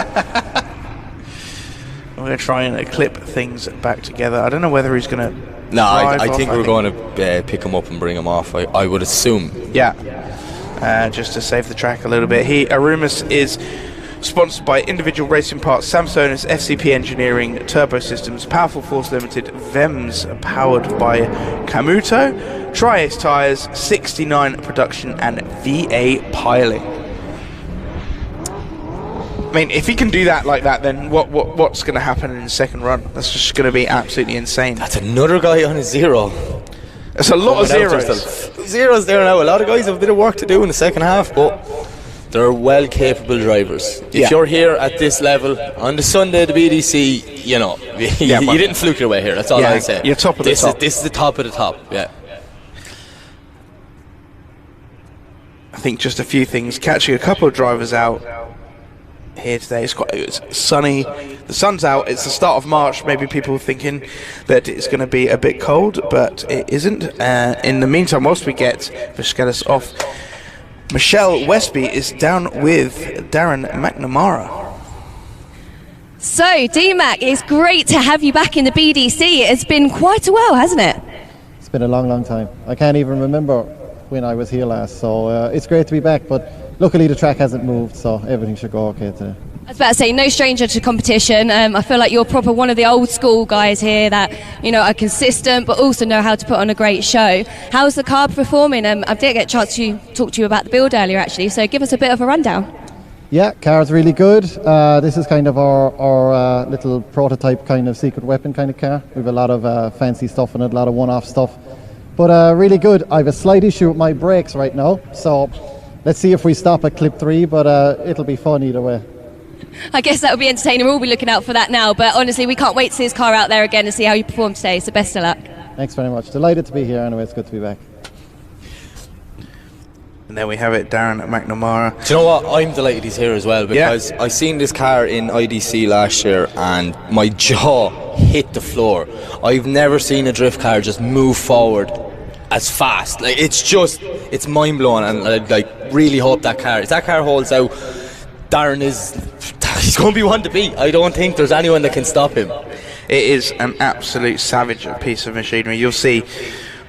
I'm going to try and clip things back together. I don't know whether he's going to...
No, I think we're going to pick him up and bring him off, I would assume.
Yeah, just to save the track a little bit. Arumas is sponsored by Individual Racing Parts, Samsonus, FCP Engineering, Turbo Systems, Powerful Force Limited, VEMS powered by Kamuto, Tri-Ace Tyres, 69 Production and VA Piling. I mean, if he can do that like that, then what's going to happen in the second run? That's just going to be absolutely insane.
That's another guy on a zero.
It's a lot of zeros.
Zeros there now. A lot of guys have a bit of work to do in the second half, but they're well capable drivers. If you're here at this level on the Sunday, the BDC, you know, you didn't fluke your way here. That's all I say.
You're top of the top.
This is the top of the top. Yeah.
I think just a few things. Catching a couple of drivers out here today. It's sunny. The sun's out. It's the start of March. Maybe people thinking that it's going to be a bit cold, but it isn't. In the meantime, whilst we get Vaskelis off, Michelle Westby is down with Darren McNamara.
So, D-Mac, it's great to have you back in the BDC. It's been quite a while, hasn't it?
It's been a long, long time. I can't even remember when I was here last, so it's great to be back, but luckily the track hasn't moved, so everything should go okay today.
I was about to say, no stranger to competition. I feel like you're proper one of the old school guys here that, are consistent but also know how to put on a great show. How's the car performing? I didn't get a chance to talk to you about the build earlier, actually, so give us a bit of a rundown.
Yeah, car's really good. This is kind of our little prototype kind of secret weapon kind of car. We have a lot of fancy stuff in it, a lot of one-off stuff. But really good. I have a slight issue with my brakes right now, so let's see if we stop at clip 3, but it'll be fun either way.
I guess that will be entertaining. We'll be looking out for that now. But honestly, we can't wait to see his car out there again and see how you perform today. So best of luck.
Thanks very much. Delighted to be here. Anyway, it's good to be back.
And there we have it, Darren McNamara.
Do you know what? I'm delighted he's here as well, because I seen this car in IDC last year and my jaw hit the floor. I've never seen a drift car just move forward as fast. Like, it's mind blowing, and I really hope that car holds out. Darren he's going to be one to beat. I don't think there's anyone that can stop him.
It is an absolute savage piece of machinery. You'll see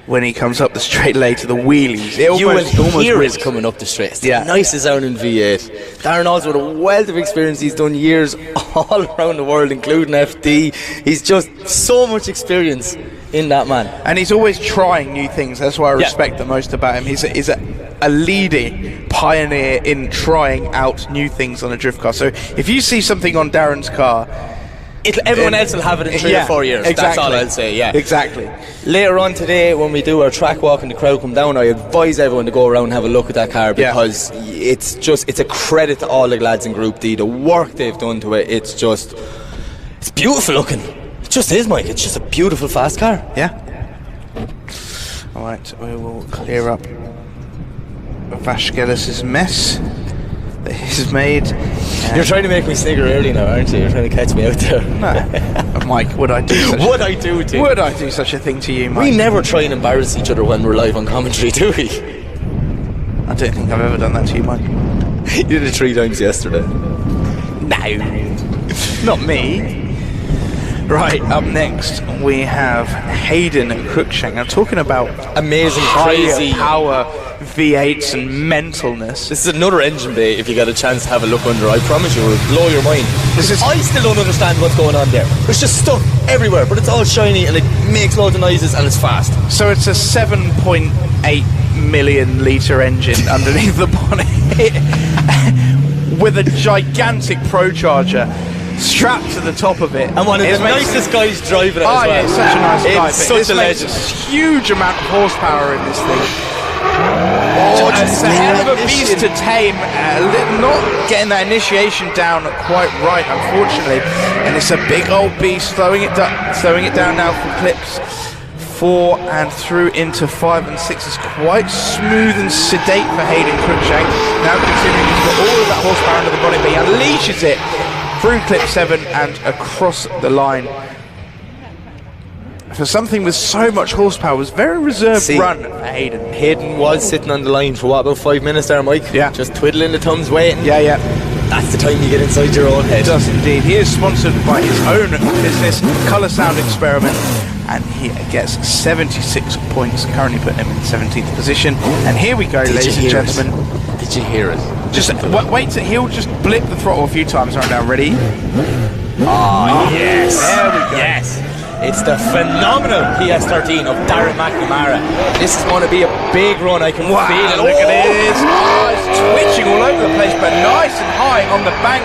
when he comes up the straight later, the wheelies.
You will hear it coming up the straight. It's the nicest sound in V8. Darren also with a wealth of experience. He's done years all around the world, including FD. He's just so much experience in that man.
And he's always trying new things. That's what I respect the most about him. He's a leading pioneer in trying out new things on a drift car. So if you see something on Darren's car,
everyone else will have it in 3 or 4 years.
Exactly.
That's all I'll say. Yeah,
exactly.
Later on today, when we do our track walk and the crowd come down, I advise everyone to go around and have a look at that car, because it's a credit to all the lads in Group D. The work they've done to it, it's beautiful looking. It just is, Mike. It's just a beautiful fast car.
Yeah. All right, we will clear up Vashkelis's mess that he's made.
You're trying to make me snigger early now, aren't you? You're trying to catch me out there.
No, Mike, would I do such a thing to you, Mike?
We never try and embarrass each other when we're live on commentary, do we?
I don't think I've ever done that to you, Mike.
You did it 3 times yesterday.
No, not me. Right, up next we have Hayden Cruikshank. Now, talking about
amazing, crazy
power V8s and mentalness.
This is another engine bay. If you get a chance to have a look under, I promise you, it will blow your mind. I still don't understand what's going on there. There's just stuff everywhere, but it's all shiny and it makes loads of noises and it's fast.
So it's a 7.8 million litre engine underneath the bonnet with a gigantic procharger strapped to the top of it,
and one of the nicest guys driving it as well.
Yeah, it's such a nice guy.
It's such a legend.
Huge amount of horsepower in this thing. It's a hell of a beast to tame. Not getting that initiation down quite right, unfortunately, and it's a big old beast. Slowing it down now from clips 4 and through into 5 and 6 is quite smooth and sedate for Hayden Cruikshank. Now considering he's got all of that horsepower under the bonnet, but he unleashes it through clip 7 and across the line. For something with so much horsepower, was very reserved run for Hayden.
Hayden was sitting on the line for what, about 5 minutes there, Mike?
Yeah.
Just twiddling the thumbs, waiting.
Yeah.
That's the time you get inside your own head.
It does indeed. He is sponsored by his own business, Colour Sound Experiment, and he gets 76 points, currently putting him in 17th position. And here we go, ladies and gentlemen.
Did you hear it?
Just wait till he'll just blip the throttle a few times right now. Ready?
Oh, yes.
There we go.
Yes. It's the phenomenal PS13 of Darren McNamara. This is going to be a big run. I can feel it.
Look at this. Oh, it's twitching all over the place, but nice and high on the bank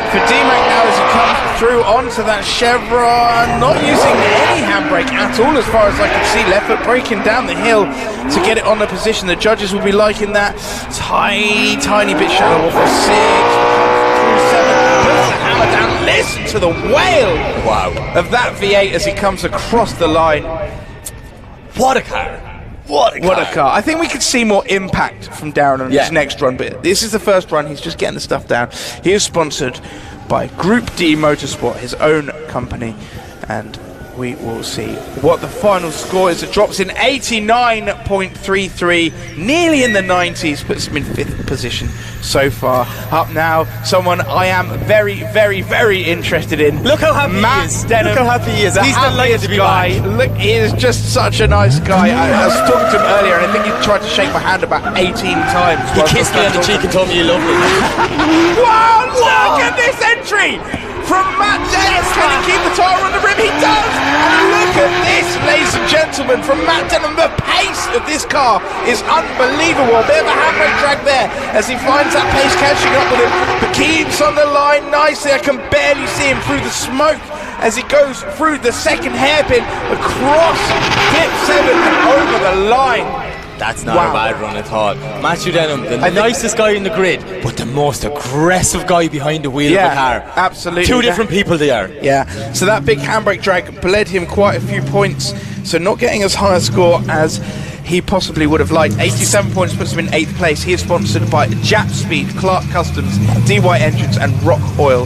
for D-Mac now as he comes through onto that chevron. Not using any handbrake at all as far as I can see. Left foot braking down the hill to get it on the position. The judges will be liking that. Tiny bit shallow for 6. Through 7. Puts the hammer down. Listen to the wail of that V8 as he comes across the line.
What a car. What a car.
I think we could see more impact from Darren on his next run, but this is the first run. He's just getting the stuff down. He is sponsored by Group D Motorsport, his own company, and we will see what the final score is. It drops in 89.33, nearly in the 90s, puts him in 5th position so far. Up now, someone I am very, very, very interested in.
Look how happy he is.
Denham.
Look how happy he is. He's delighted to be
guy.
back.
Look, he is just such a nice guy. I was talking to him earlier, and I think he tried to shake my hand about 18 times.
He kissed me on the cheek and told me you loved me.
Wow, look at this entry from Matt Denham. Can he keep the tire on the rim? He does. And look at this, ladies and gentlemen, from Matt Denham. The pace of this car is unbelievable. A bit of a handbrake drag there as he finds that pace catching up with him, but keeps on the line nicely. I can barely see him through the smoke as he goes through the second hairpin across clip 7 and over the line.
That's not a bad run at all. Matthew Denham, the nicest guy in the grid, but the most aggressive guy behind the wheel of a car.
Absolutely.
Two different people they are.
Yeah, so that big handbrake drag bled him quite a few points, so not getting as high a score as he possibly would have liked. 87 points puts him in 8th place. He is sponsored by Jap Speed, Clark Customs, DY Engines and Rock Oil.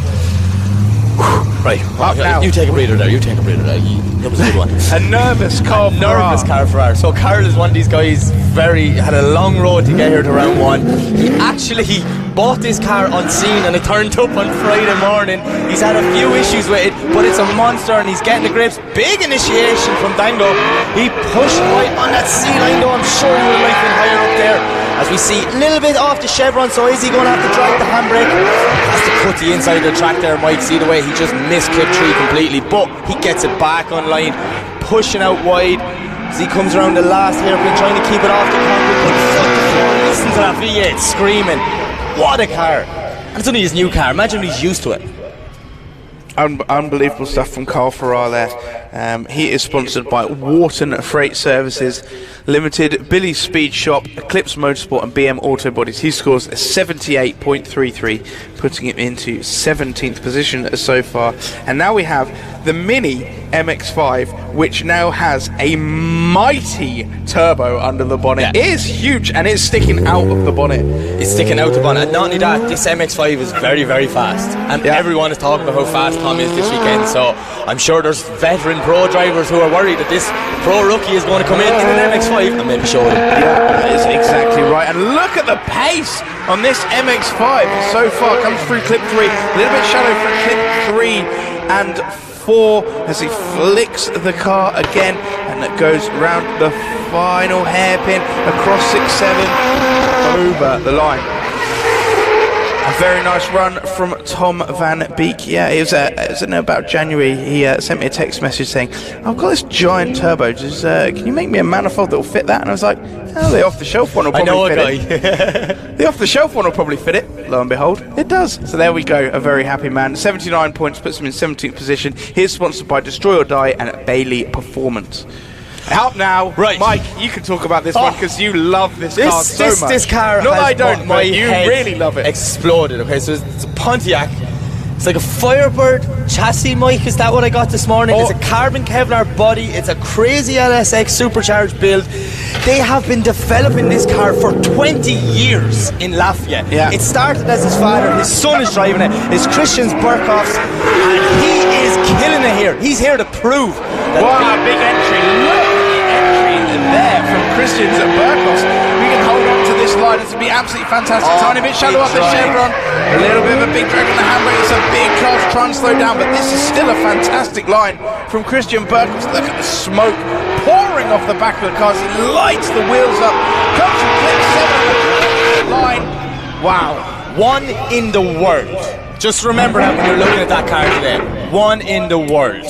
Right,
up now.
You take a breather there, that was a good one.
A nervous Carl
Ferrara. So Carl is one of these guys, had a long road to get here to round 1. He actually bought this car unseen and it turned up on Friday morning. He's had a few issues with it, but it's a monster and he's getting the grips. Big initiation from Dango. He pushed right on that C-line though. I'm sure he would have liked it higher up there. As we see, a little bit off the chevron, so is he going to have to drag the handbrake? Has to cut the inside of the track there, Mike. See the way he just missed clip 3 completely, but he gets it back on line, pushing out wide as he comes around the last hairpin, trying to keep it off the concrete, but foot to floor. Listen to that V8 screaming. What a car. And it's only his new car. Imagine when he's used to it.
Unbelievable stuff from Carl Ferrara there. He is sponsored by Wharton Freight Services Limited, Billy's Speed Shop, Eclipse Motorsport and BM Auto Bodies. He scores a 78.33, putting him into 17th position so far. And now we have the Mini MX-5, which now has a mighty turbo under the bonnet. It is huge and it's sticking out of the bonnet.
It's sticking out the bonnet. And not only that, this MX-5 is very, very fast. And everyone is talking about how fast Tom is this weekend. So I'm sure there's veteran pro drivers who are worried that this pro rookie is going to come in an MX-5 and maybe show them.
Yeah, that is exactly right. And look at the pace on this MX-5 so far. Comes through clip 3, a little bit shallow for clip 3 and 4 as he flicks the car again, and it goes round the final hairpin across 6-7 over the line. A very nice run from Tom Van Beek. Yeah, it was in about January. He sent me a text message saying, I've got this giant turbo. Just, can you make me a manifold that will fit that? And I was like, oh, the off-the-shelf one will probably fit it. The off-the-shelf one will probably fit it. Lo and behold, it does. So there we go, a very happy man. 79 points puts him in 17th position. He is sponsored by Destroy or Die and Bailey Performance. Out now,
right,
Mike, you can talk about this one because you love this car so much.
This car,
no, I don't, but you really love it.
Exploded. Okay, so it's a Pontiac. It's like a Firebird chassis, Mike. Is that what I got this morning? It's a carbon Kevlar body. It's a crazy LSX supercharged build. They have been developing this car for 20 years in Lafayette. Yeah. It started as his father. His son is driving it. It's Christian Burkhoff's, and he is killing it here. He's here to prove that.
What a big entry! Look at the entry there from Christian's at Burkhoff's. We can hold on to this line. It's going to be absolutely fantastic. Tiny bit shallow up the chevron. A little bit of a big drag on the handbrake. It's a big car to try and slow down, but this is still a fantastic line from Christian Burkhoff's. Look at the smoke pouring off the back of the car as he lights the wheels up. Comes from clip 7 line. Wow.
One in the world. Just remember that when you're looking at that car today. One in the world.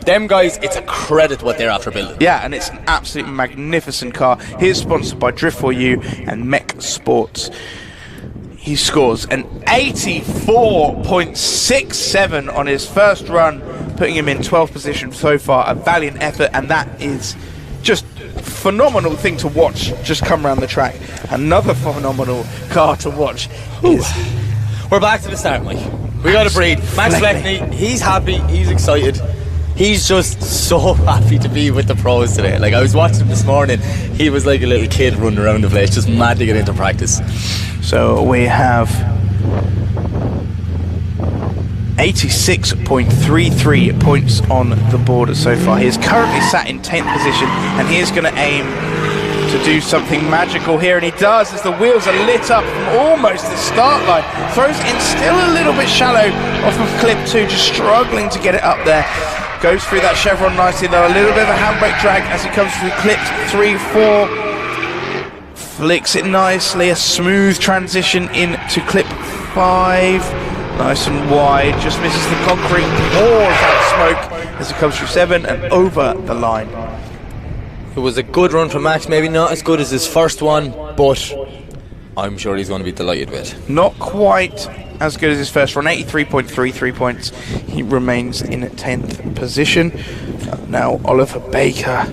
Them guys, it's a credit what they're after building.
Yeah, and it's an absolutely magnificent car. He is sponsored by Drift4U and Mech Sports. He scores an 84.67 on his first run, putting him in 12th position so far. A valiant effort, and that is just a phenomenal thing to watch just come around the track. Another phenomenal car to watch is...
We're back to the start, Mike. We got to breathe. Max Fleckney, he's happy, he's excited. He's just so happy to be with the pros today. Like, I was watching him this morning, he was like a little kid running around the place, just mad to get into practice.
So we have 86.33 points on the board so far. He is currently sat in 10th position, and he is going to aim to do something magical here, and he does as the wheels are lit up from almost the start line. Throws in still a little bit shallow off of clip 2, just struggling to get it up there. Goes through that chevron nicely though, a little bit of a handbrake drag as he comes through clips 3, 4. Flicks it nicely, a smooth transition into clip 5. Nice and wide, just misses the concrete, pours out smoke as he comes through 7 and over the line.
It was a good run from Max, maybe not as good as his first one, but I'm sure he's going to be delighted with it.
Not quite as good as his first run, 83.33 points. He remains in 10th position. Now Oliver Baker.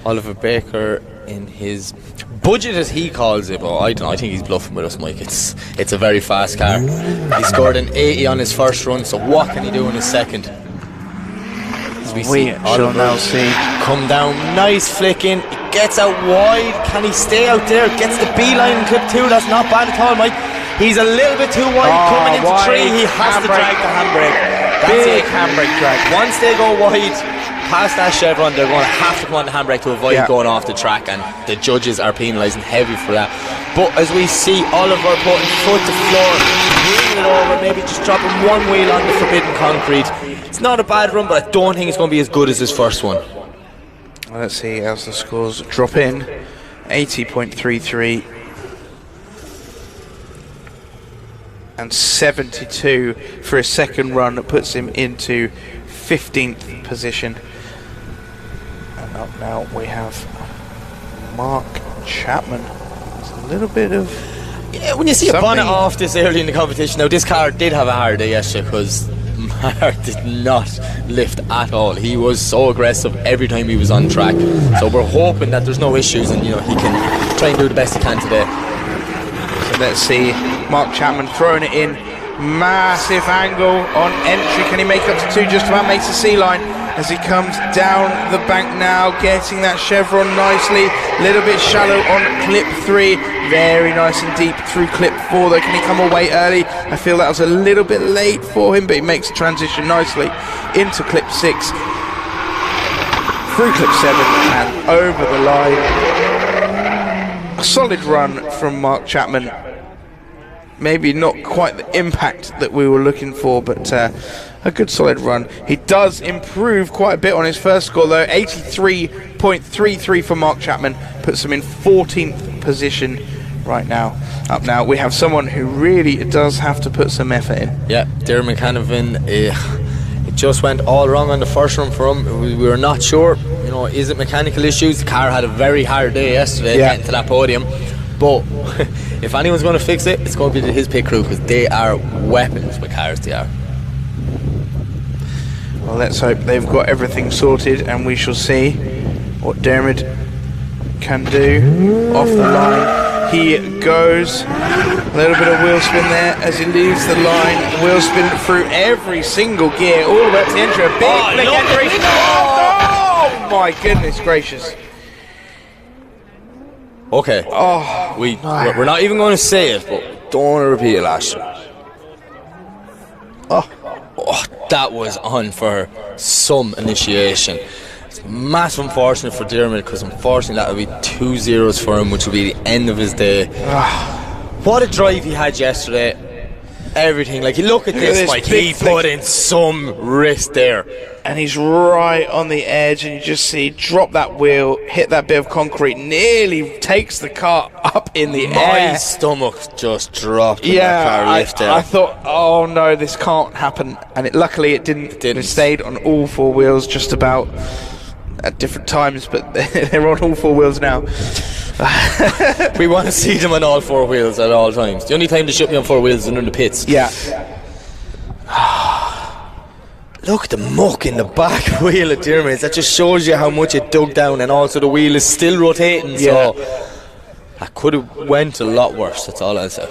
Oliver Baker in his budget, as he calls it, but I don't know, I think he's bluffing with us, Mike. It's a very fast car. He scored an 80 on his first run, so what can he do in his second? We shall now see.
Come down, nice flick in, it gets out wide. Can he stay out there? Gets the B line in clip 2. That's not bad at all, Mike. He's a little bit too wide coming into 3. He has to drag the handbrake. That's big handbrake drag. Once they go wide past that chevron, they're going to have to come on the handbrake to avoid going off the track, and the judges are penalising heavy for that. But as we see Oliver putting foot to floor, bringing it over, maybe just dropping one wheel on the forbidden concrete. It's not a bad run, but I don't think it's going to be as good as his first one. Let's see as the scores drop in. 80.33 and 72 for his second run. That puts him into 15th position. And up now we have Mark Chapman. It's a little bit of...
Yeah, when you see a bonnet off this early in the competition, now this car did have a hard day yesterday because Mark did not lift at all. He was so aggressive every time he was on track. So we're hoping that there's no issues and he can try and do the best he can today.
So let's see Mark Chapman throwing it in. Massive angle on entry. Can he make up to 2? Just about makes the C line as he comes down the bank now, getting that chevron nicely. Little bit shallow on clip 3. Very nice and deep through clip 4 though. Can he come away early? I feel that was a little bit late for him, but he makes the transition nicely into clip 6, through clip 7 and over the line. A solid run from Mark Chapman. Maybe not quite the impact that we were looking for, but a good solid run. He does improve quite a bit on his first score though. 83.33 for Mark Chapman puts him in 14th position right now. Up now we have someone who really does have to put some effort in.
Yeah, Dermot Canavan, it just went all wrong on the first run for him. We were not sure, is it mechanical issues? The car had a very hard day yesterday getting to that podium, but if anyone's going to fix it, it's going to be his pit crew, because they are weapons with cars, they are.
Well, let's hope they've got everything sorted, and we shall see what Dermot can do. Off the line he goes. A little bit of wheel spin there as he leaves the line. Wheel spin through every single gear, all the way up to the entry. A big flick entry. Oh my goodness gracious.
Okay. We're not even going to say it, but don't want to repeat it last year. That was on for some initiation. It's massive unfortunate for Dermot, because unfortunately that would be 2 zeros for him, which will be the end of his day. What a drive he had yesterday. Everything, like, you look at this, Mike, he put in some risk there.
And he's right on the edge, and you just see drop that wheel, hit that bit of concrete, nearly takes the car up in the air.
My stomach just dropped when that car lifted.
I thought, oh no, this can't happen. And luckily it didn't. It stayed on all 4 wheels just about at different times, but they're on all 4 wheels now.
We want to see them on all 4 wheels at all times. The only time they should be on 4 wheels is in the pits.
Yeah.
Look at the muck in the back wheel of Dermot. That just shows you how much it dug down, and also the wheel is still rotating, so that could have went a lot worse. That's all I'll say.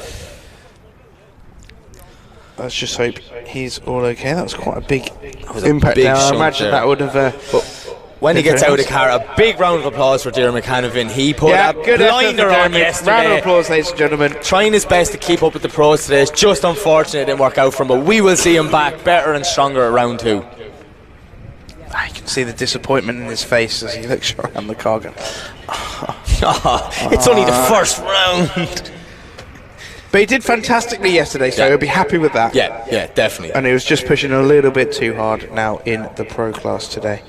Let's just hope he's all okay. That was quite a big
that was
impact.
a big
I
shot
imagine
there.
that would have
when he gets out of the car, a big round of applause for Diarmuid Canavan. He put a blinder on yesterday.
Round of applause, ladies and gentlemen.
Trying his best to keep up with the pros today. It's just unfortunate it didn't work out for him, but we will see him back better and stronger at round 2.
I can see the disappointment in his face as he looks around the car going,
it's only the first round.
But he did fantastically yesterday, so he'll be happy with that.
Yeah, definitely.
And he was just pushing a little bit too hard now in the pro class today.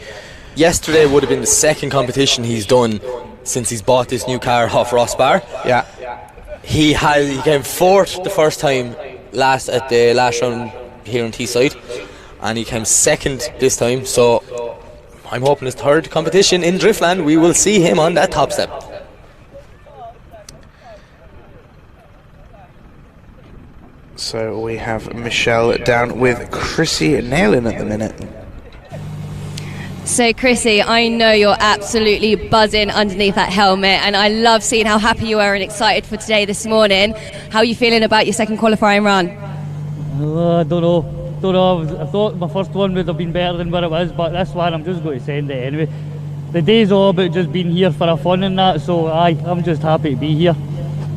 Yesterday would have been the second competition he's done since he's bought this new car off Ross Bar.
Yeah.
He came 4th the first time at the last round here in Teesside, and he came 2nd this time, so I'm hoping his 3rd competition in Driftland we will see him on that top step.
So we have Michelle down with Chrissy nailing at the minute.
So Chrissy, I know you're absolutely buzzing underneath that helmet, and I love seeing how happy you are and excited for today this morning. How are you feeling about your second qualifying run?
I don't know. I thought my first one would have been better than what it was, but this one I'm just going to send it anyway. The day's all about just being here for a fun and that, so I'm just happy to be here.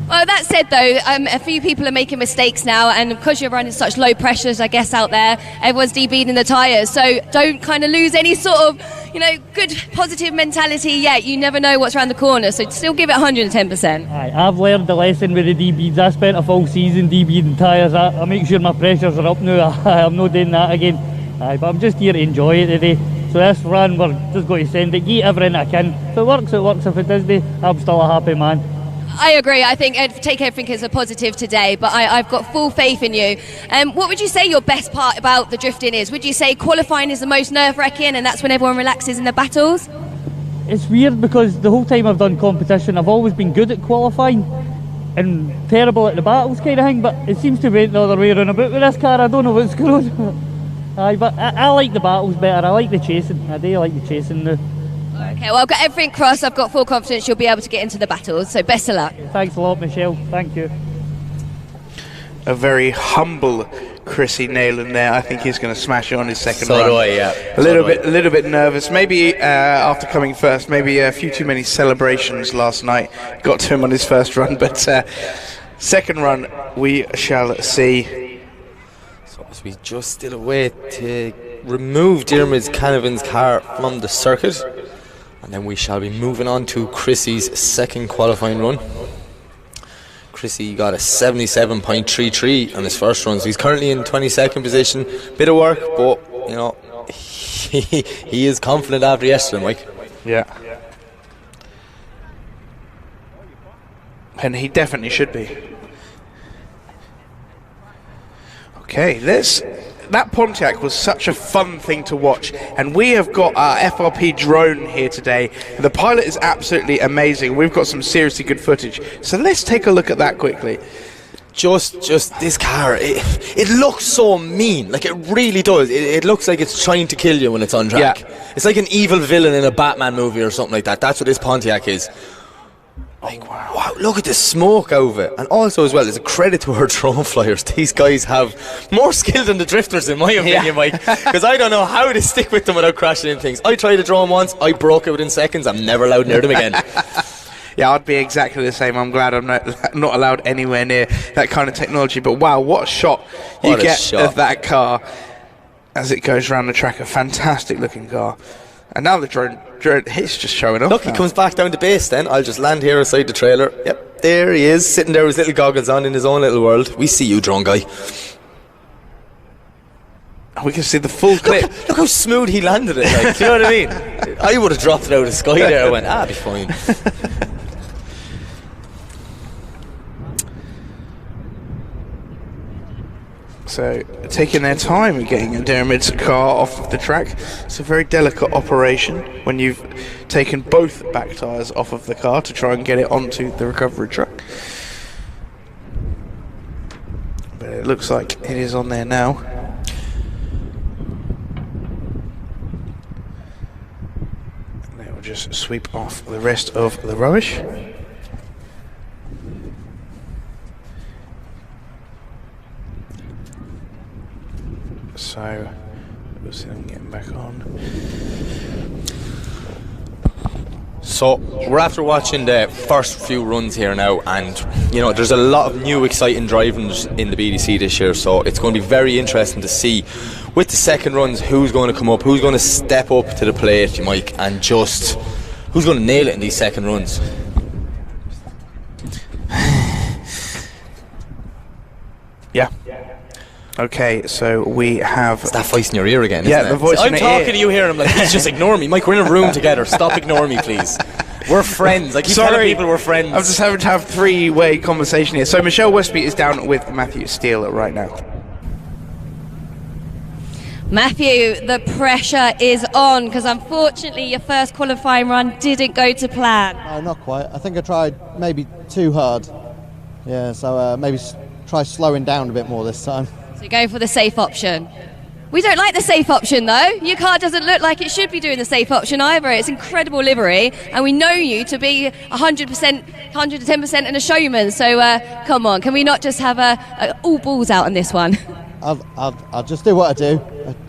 Well, that said though, a few people are making mistakes now, and because you're running such low pressures, I guess, out there, everyone's debeating the tyres, so don't kind of lose any sort of, good positive mentality yet. You never know what's around the corner, so still give it 110%.
I've learned the lesson with the debeads. I spent a full season debeading tyres. I make sure my pressures are up now. I'm not doing that again. But I'm just here to enjoy it today. So this run, we're just going to send it, give everything I can. If it works, it works. If it doesn't, I'm still a happy man.
I agree. I think take everything as a positive today, but I've got full faith in you. What would you say your best part about the drifting is? Would you say qualifying is the most nerve-wracking and that's when everyone relaxes in the battles?
It's weird because the whole time I've done competition, I've always been good at qualifying and terrible at the battles kind of thing, but it seems to be the other way around about with this car. I don't know what's going on. But I like the battles better. I like the chasing. I do like the chasing now.
Okay, well, I've got everything crossed. I've got full confidence you'll be able to get into the battles, so best of luck.
Thanks a lot, Michelle. Thank you.
A very humble Chrissy Nayland there. I think he's going to smash it on his second run.
So do I, yeah.
A little bit nervous. Maybe after coming first, maybe a few too many celebrations last night got to him on his first run, but second run we shall see.
So as we just still await to remove Diarmuid Canavan's car from the circuit, and then we shall be moving on to Chrissy's second qualifying run. Chrissy got a 77.33 on his first run, so he's currently in 22nd position. Bit of work, but he is confident after yesterday, Mike.
Yeah. And he definitely should be. Okay, that Pontiac was such a fun thing to watch, and we have got our FRP drone here today. The pilot is absolutely amazing. We've got some seriously good footage, so let's take a look at that quickly.
Just this car, it looks so mean, like it really does. It looks like it's trying to kill you when it's on track.
Yeah.
It's like an evil villain in a Batman movie or something like that. That's what this Pontiac is.
Like,
wow, look at the smoke out of it. And also as well, it's a credit to our drone flyers. These guys have more skill than the drifters in my opinion, Mike, because I don't know how to stick with them without crashing into things. I tried a drone once, I broke it within seconds. I'm never allowed near them again.
Yeah, I'd be exactly the same. I'm glad I'm not allowed anywhere near that kind of technology. But wow, what a shot you get of that car as it goes around the track. A fantastic looking car. And now the drone he's just showing off.
Look, he comes back down to base then. I'll just land here beside the trailer. Yep, there he is, sitting there with his little goggles on in his own little world. We see you, drone guy.
We can see the full clip.
Look how smooth he landed it, like, do you know what I mean? I would have dropped it out of the sky there. I went, be fine.
So, taking their time in getting Diarmuid's car off of the track. It's a very delicate operation when you've taken both back tyres off of the car to try and get it onto the recovery truck. But it looks like it is on there now. And they will just sweep off the rest of the rubbish. So, we'll see them getting back on.
So we're after watching the first few runs here now, and you know there's a lot of new exciting drivers in the BDC this year, so it's going to be very interesting to see with the second runs who's going to come up, who's going to step up to the plate, Mike, and just who's going to nail it in these second runs.
Yeah. Okay, so we have...
It's that voice in your ear again,
yeah,
isn't it?
the voice
I'm
in
talking
ear.
to you here and I'm like, please just ignore me. Mike, we're in a room together. Stop ignoring me, please. We're friends. I keep telling people we're friends.
I'm just having to have three-way conversation here. So Michelle Westby is down with Matthew Steele right now.
Matthew, the pressure is on because unfortunately your first qualifying run didn't go to plan.
No, not quite. I think I tried maybe too hard. Yeah, so maybe try slowing down a bit more this time.
So you're going for the safe option. We don't like the safe option though. Your car doesn't look like it should be doing the safe option either. It's incredible livery and we know you to be 100%, 110% and a showman. So come on, can we not just have all balls out on this one?
I'll just do what I do.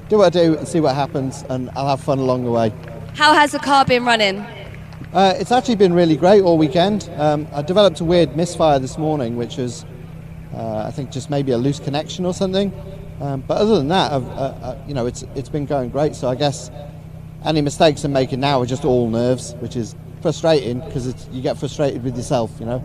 Do what I do and see what happens, and I'll have fun along the way.
How has the car been running?
It's actually been really great all weekend. I developed a weird misfire this morning, which was, I think, just maybe a loose connection or something. But other than that, you know, it's been going great. So I guess any mistakes I'm making now are just all nerves, which is frustrating because you get frustrated with yourself, you know.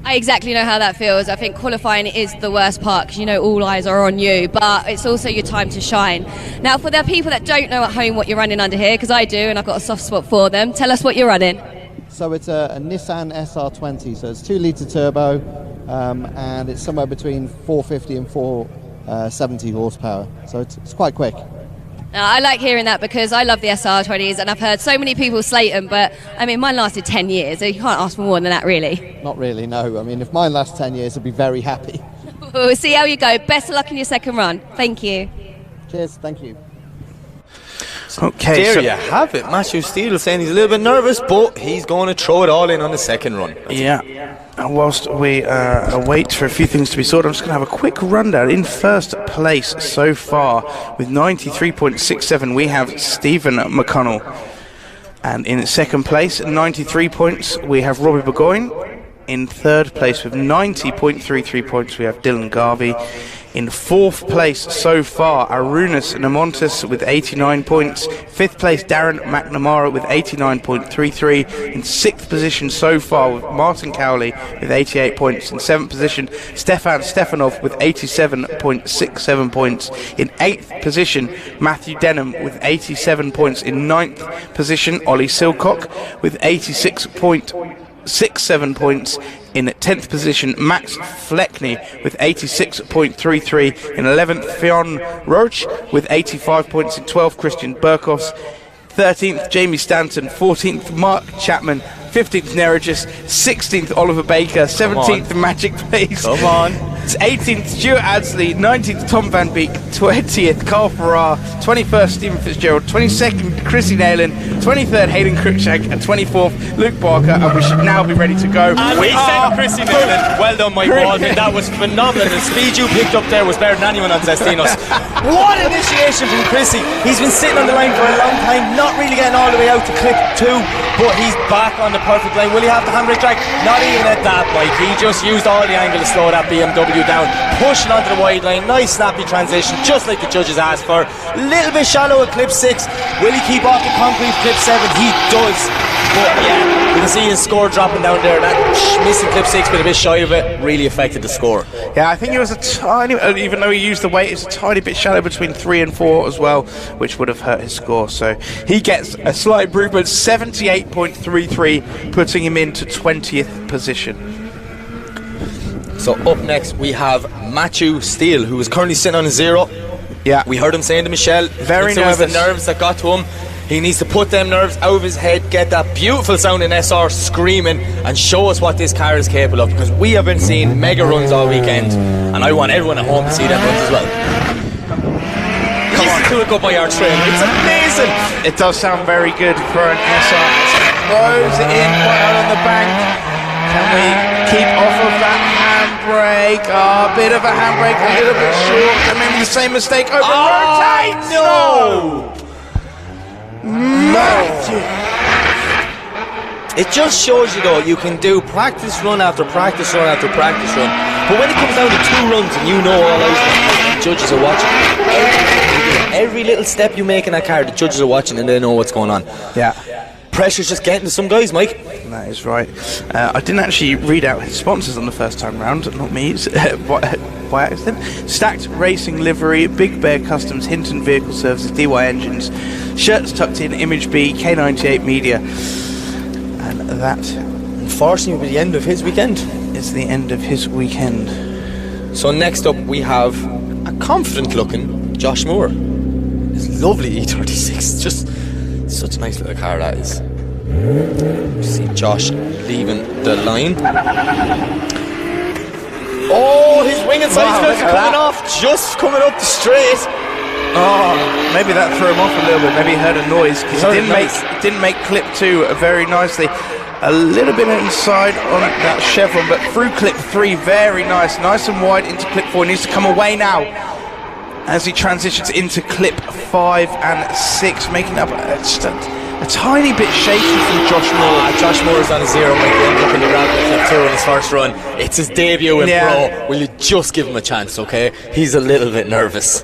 I exactly know how that feels. I think qualifying is the worst part because you know all eyes are on you, but it's also your time to shine. Now, for the people that don't know at home what you're running under here, because I do and I've got a soft spot for them, tell us what you're running.
So it's a Nissan SR20, so it's 2-litre turbo, and it's somewhere between 450 and 470 horsepower, so it's quite quick.
Now, I like hearing that because I love the SR20s and I've heard so many people slate them, but I mean mine lasted 10 years, so you can't ask for more than that really.
Not really, no. I mean, if mine lasts 10 years, I'd be very happy.
We'll see how you go. Best of luck in your second run. Thank you.
Cheers, thank you.
Okay,
There you have it. Matthew Steele saying he's a little bit nervous, but he's going to throw it all in on the second run.
Yeah. And whilst we wait for a few things to be sorted, I'm just going to have a quick rundown. In first place so far with 93.67, we have Stephen McConnell. And in second place, 93 points, we have Robbie Burgoyne. In third place with 90.33 points, we have Dylan Garvey. In fourth place so far, Arunas Namontis with 89 points. Fifth place, Darren McNamara with 89.33. In sixth position so far with Martin Cowley with 88 points. In seventh position, Stefan Stefanov with 87.67 points. In eighth position, Matthew Denham with 87 points. In ninth position, Ollie Silcock with 86.67 points. In 10th position, Max Fleckney with 86.33. In 11th, Fionn Roach with 85 points. In 12th, Christian Burkhoffs. 13th, Jamie Stanton. 14th, Mark Chapman. 15th, Nerigis. 16th, Oliver Baker. 17th, Magic Place.
Come on.
18th, Stuart Adsley. 19th, Tom Van Beek. 20th, Carl Farrar. 21st, Stephen Fitzgerald. 22nd, Chrissy Nayland. 23rd, Hayden Cruikshank. And 24th, Luke Barker. And we should now be ready to go.
And we sent Chrissy Nayland. Well done, Mike Baldwin. That was phenomenal. The speed you picked up there was better than anyone on Zestinos. What initiation from Chrissy. He's been sitting on the line for a long time, not really getting all the way out to clip 2, but he's back on the perfect line. Will he have the handbrake drag? Not even at that, Mike. He just used all the angle to slow that BMW down, pushing onto the wide line. Nice snappy transition, just like the judges asked for. Little bit shallow at clip 6. Will he keep off the concrete clip 7? He does. But yeah, you can see his score dropping down there. That missing clip 6, but a bit shy of it, really affected the score.
Yeah, I think it was a tiny, even though he used the weight, it's a tiny bit shallow between 3 and 4 as well, which would have hurt his score. So he gets a slight improvement, 78.33, putting him into 20th position.
So up next we have Matthew Steele, who is currently sitting on a 0.
Yeah,
we heard him saying to Michelle,
very
nervous.
nervous.
The nerves that got to him. He needs to put them nerves out of his head, get that beautiful sounding SR screaming, and show us what this car is capable of, because we have been seeing mega runs all weekend, and I want everyone at home to see them runs as well. Listen to it go by our trail. It's amazing.
It does sound very good for an SR. Throws it in quite out on the bank. Can we keep off of that handbrake? A bit of a handbrake, a little bit short, and maybe the same mistake over rotates.
No!
Matthew.
It just shows you, though, you can do practice run after practice run after practice run. But when it comes down to 2 runs and you know all eyes, the judges are watching. Every little step you make in that car, the judges are watching and they know what's going on.
Yeah.
Pressure's just getting to some guys, Mike.
That is right. I didn't actually read out his sponsors on the first time round, not me, by accident. Stacked Racing Livery, Big Bear Customs, Hinton Vehicle Services, DY Engines, Shirts Tucked In, Image B, K98 Media. And that,
unfortunately, will be the end of his weekend.
Is the end of his weekend.
So next up we have a confident-looking Josh Moore. His lovely E36, just such a nice little car that is. You see Josh leaving the line. Oh, his wing and side skirts are coming off, just coming up the straight.
Oh, maybe that threw him off a little bit. Maybe he heard a noise because he didn't make clip 2 very nicely. A little bit inside on that chevron, but through clip 3, very nice and wide into clip 4. He needs to come away now as he transitions into clip 5 and 6, making up just a tiny bit shaky from Josh Moore.
Josh Moore is on a 0, Mike. Looking around clip 2 in his first run. It's his debut in Pro. Will you just give him a chance, okay? He's a little bit nervous.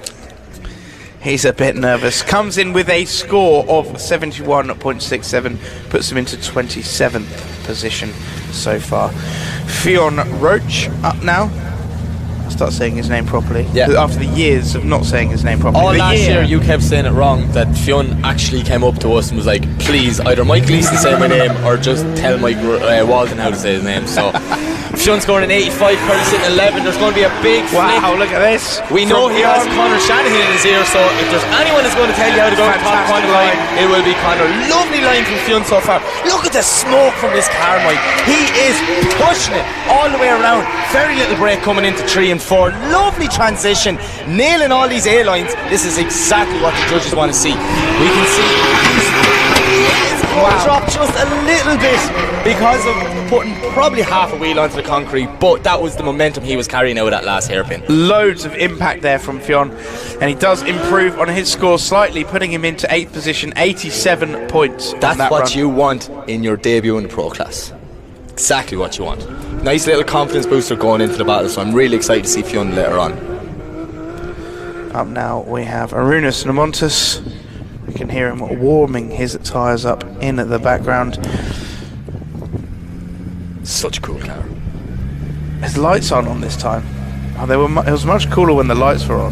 He's a bit nervous. Comes in with a score of 71.67, puts him into 27th position so far. Fionn Roach up now. I'll start saying his name properly.
Yeah.
After the years of not saying his name properly.
All last year you kept saying it wrong, that Fionn actually came up to us and was like, please, either Mike Gleeson say my name or just tell Mike Walden how to say his name. So Fionn scored an 85, Curry sitting 11. There's going to be a big flick.
Wow, look at this.
We know he has Conor Shanahan in his ear, so if there's anyone who's going to tell you how to go to top Conor line, it will be Conor. Lovely line from Fionn so far. Look at the smoke from this car, Mike. He is pushing it all the way around. Very little break coming into 3 and 4. Lovely transition. Nailing all these A-lines. This is exactly what the judges want to see. We can see dropped just a little bit because of putting probably half a wheel onto the concrete, but that was the momentum he was carrying out at that last hairpin.
Loads of impact there from Fionn, and he does improve on his score slightly, putting him into 8th position, 87 points.
That's what you want in your debut in the Pro class. Exactly what you want. Nice little confidence booster going into the battle, so I'm really excited to see Fionn later on.
Up now we have Arunas Namontis. We can hear him warming his tyres up in the background.
Such a cool car.
His lights aren't on this time. It was much cooler when the lights were on.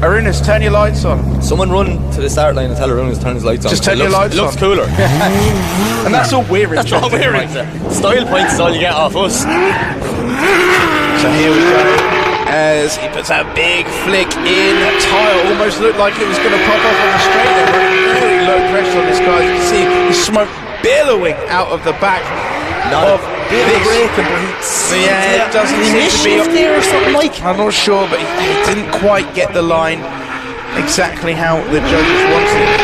Arunas, turn your lights on.
Someone run to the start line and tell Arunas to turn his lights on.
Just turn your lights on.
It looks cooler.
And that's all we're interested in.
That's all we're interested in. Style points is all you get off us.
So here we go. As he puts a big flick in, tyre almost looked like it was going to pop off on the straight. They're running very low pressure on this guy. You can see the smoke billowing out of the back of this. Yeah, it doesn't seem to be
there or something like.
I'm not sure, but he didn't quite get the line exactly how the judges wanted it.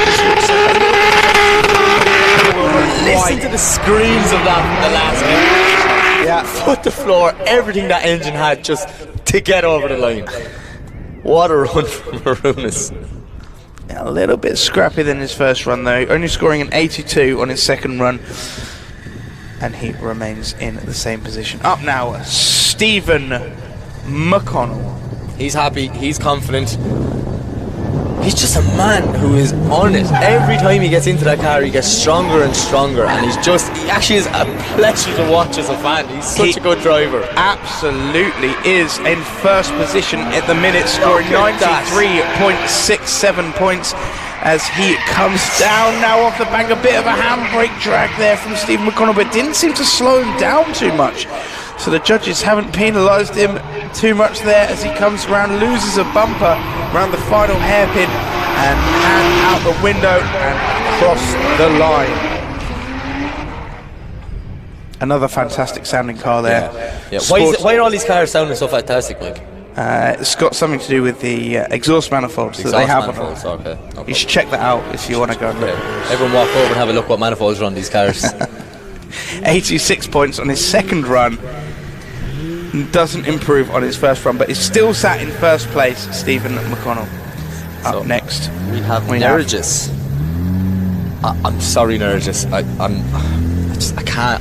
Listen to the screams of that the last game. Yeah, foot to floor, everything that engine had just to get over the line. What a run from Arunas.
Yeah, a little bit scrappy than his first run though, only scoring an 82 on his second run, and he remains in the same position. Up now, Stephen McConnell.
He's happy, he's confident. He's just a man who is on it. Every time he gets into that car, he gets stronger and stronger, and he actually is a pleasure to watch as a fan. He's such a good driver.
Absolutely is in first position at the minute, scoring 93.67 points as he comes down now off the bank. A bit of a handbrake drag there from Stephen McConnell, but didn't seem to slow him down too much. So the judges haven't penalised him too much there as he comes around, loses a bumper around the final hairpin and out the window and across the line. Another fantastic sounding car there.
Yeah. Why are all these cars sounding so fantastic, Mike?
It's got something to do with the exhaust manifolds that they have.
Manifolds, okay. No
you should check that out if you want to go and look.
Everyone walk over and have a look what manifolds are on these cars.
86 points on his second run. Doesn't improve on his first run, but is still sat in first place. Stephen McConnell. Up next
we have Nergis. I'm sorry, Nergis. I can't.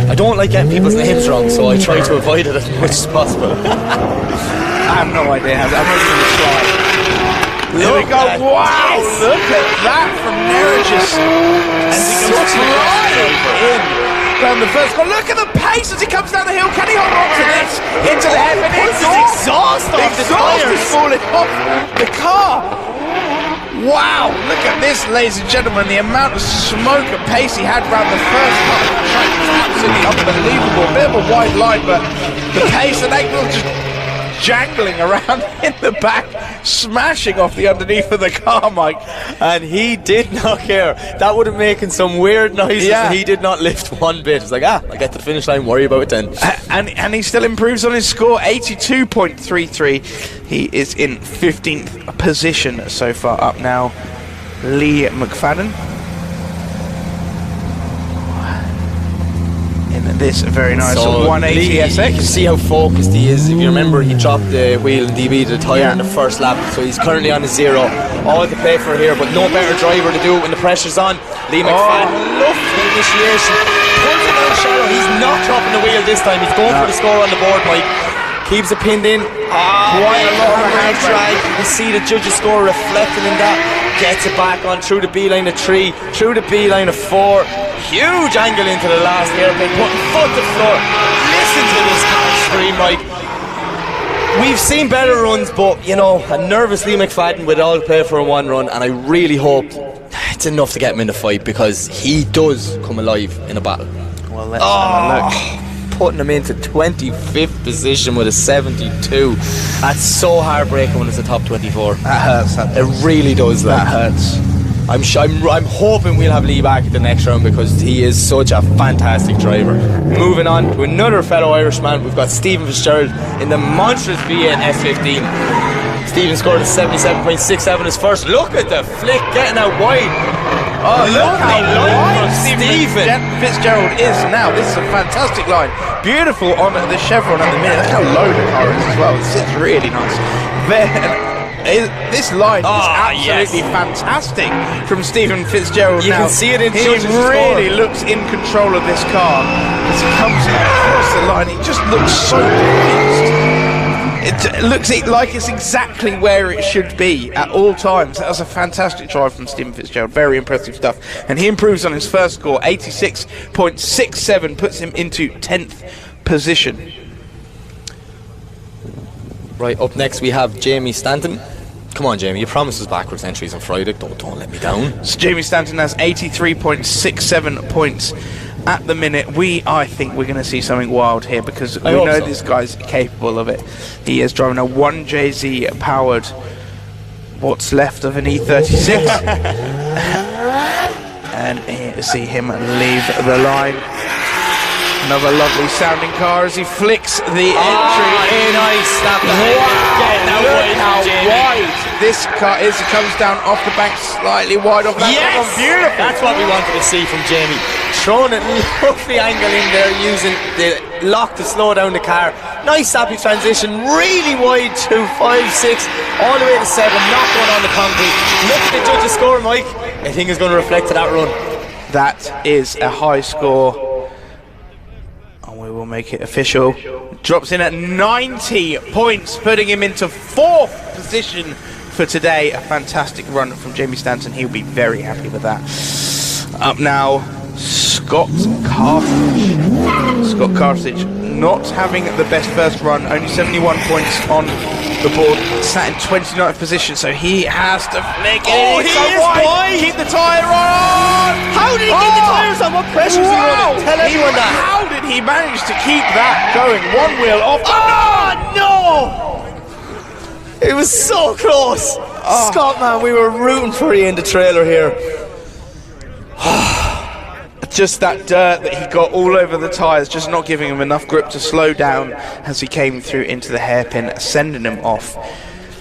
I don't like getting people's names wrong, so I try to avoid it as much as possible.
I have no idea how. I'm not even going to try. There we go. Wow! Yes. Look at that from Nerigis. And he comes right in. Around the first goal. Look at the pace as he comes down the hill. Can he hold on to this? Into the head. And exhaust is falling off the car. Wow, look at this, ladies and gentlemen, the amount of smoke and pace he had around the first part of the track was absolutely unbelievable. A bit of a wide line, but the pace and angle just jangling around in the back, smashing off the underneath of the car, Mike.
And he did not care. That would have making some weird noises, and he did not lift one bit. It's like, I get to the finish line, worry about it then.
And he still improves on his score, 82.33. He is in 15th position so far. Up now, Lee McFadden. This very nice 180 SX.
You can see how focused he is. If you remember, he dropped the wheel and DB to the tyre in the first lap, so he's currently on a 0. All to play for here, but no better driver to do it when the pressure's on. Lee McFadden, lovely initiation. Pulls it out shallow. He's not dropping the wheel this time. He's going for the score on the board, Mike. Keeps it pinned in. Quite a lot of hand drag. You can see the judge's score reflecting in that. Gets it back on through the B line of 3, through the B line of 4. Huge angle into the last hairpin, putting foot to floor. Listen to this car scream, Mike. We've seen better runs, but a nervous Lee McFadden with all play for a 1 run, and I really hope it's enough to get him in the fight, because he does come alive in a battle.
Well, let's have a look.
Putting him into 25th position with a 72. That's so heartbreaking when it's a top 24.
That hurts.
It really does.
That hurts.
I'm hoping we'll have Lee back at the next round, because he is such a fantastic driver. Moving on to another fellow Irishman, we've got Stephen Fitzgerald in the monstrous BN S15. Stephen scored a 77.67 his first. Look at the flick getting out wide.
Oh, look how wide
Stephen
Fitzgerald is now. This is a fantastic line. Beautiful on the chevron at the minute. Look how low the car is as well. It sits really nice. This line is absolutely fantastic from Stephen Fitzgerald.
You can see it in
he really looks in control of this car as he comes across the line. He just looks so pleased. It looks like it's exactly where it should be at all times. That was a fantastic drive from Stephen Fitzgerald. Very impressive stuff. And he improves on his first score. 86.67 puts him into 10th position.
Right, up next we have Jamie Stanton. Come on, Jamie, you promised us backwards entries on Friday. Don't let me down.
So Jamie Stanton has 83.67 points at the minute. I think we're going to see something wild here, because we know this guy's capable of it. He is driving a 1JZ powered, what's left of an E36. And here to see him leave the line. Another lovely sounding car as he flicks the entry in.
Nice snap.
Look how wide this car is. It comes down off the bank, slightly wide off that.
Yes!
Beautiful.
That's what we wanted to see from Jamie. Throwing a lovely angle in there, using the lock to slow down the car. Nice happy transition, really wide through 5, 6, all the way to 7, not going on the concrete. Look at the judge's score, Mike. I think it's going to reflect to that run.
That is a high score. We will make it official. Drops in at 90 points, putting him into 4th position for today. A fantastic run from Jamie Stanton. He'll be very happy with that. Up now, Scott Carthage. Scott Carthage not having the best first run, only 71 points on the board, sat in 29th position, so he has to flick it.
Oh, he is wide.
Keep the tyre on.
How did he keep the tyres on? What pressure is he running? Tell everyone that.
How did he manage to keep that going? One wheel off.
Oh, no! It was so close. Scott, man, we were rooting for you in the trailer here.
Just that dirt that he got all over the tyres, just not giving him enough grip to slow down as he came through into the hairpin, sending him off.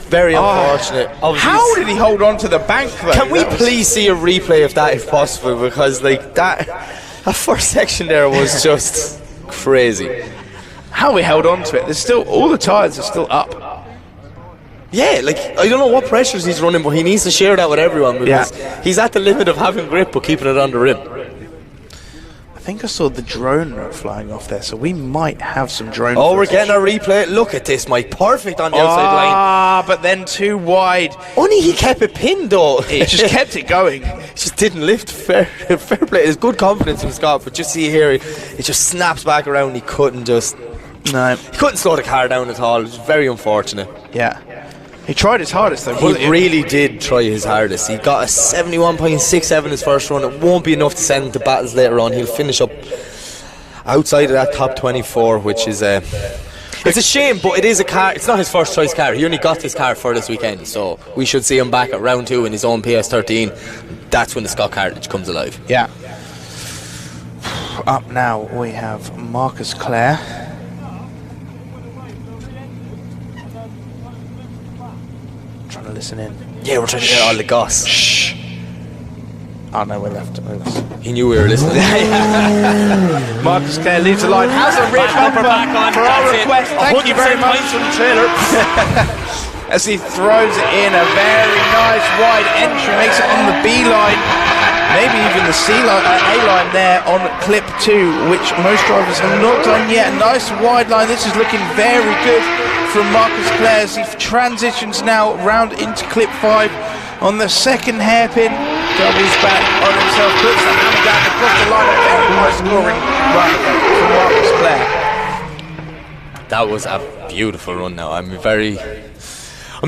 Very unfortunate.
How did he hold on to the bank though?
Can we please see a replay of that if possible? Because like that first section there was just crazy.
How he held on to it. There's still, all the tyres are still up.
Yeah, like I don't know what pressures he's running, but he needs to share that with everyone, because he's at the limit of having grip but keeping it on the rim.
think I saw the drone flying off there, so we might have some drone.
Oh, we're getting a replay. Look at this, Mike. Perfect on the outside line.
Ah, but then too wide.
Only he kept it pinned though.
He just kept it going.
Just didn't lift. Fair play. There's good confidence from Scott, but just see here, it just snaps back around. He couldn't slow the car down at all. It was very unfortunate.
Yeah. He tried his hardest though.
He really did try his hardest. He got a 71.67 his first run. It won't be enough to send him to battles later on. He'll finish up outside of that top 24, which is it's a shame, but it is a car. It's not his first choice car. He only got this car for this weekend, so we should see him back at round 2 in his own PS13. That's when the Scott cartridge comes alive.
Yeah. Up now we have Marcus Clare. Trying to listen in.
Yeah, we're trying to get all the goss.
Shh. Oh no, we're left.
He knew we were listening.
Marcus Clare leaves the line. Has a rear bumper
back on.
for our request. Thank you very much
from the trailer.
As he throws it in, a very nice wide entry, makes it on the B line, maybe even the A line there on clip 2, which most drivers have not done yet. A nice wide line. This is looking very good from Marcus Clare as he transitions now round into clip 5 on the second hairpin. Doubles back on himself, puts the hammer down across the line. A very high scoring run from Marcus Clare.
That was a beautiful run now. I'm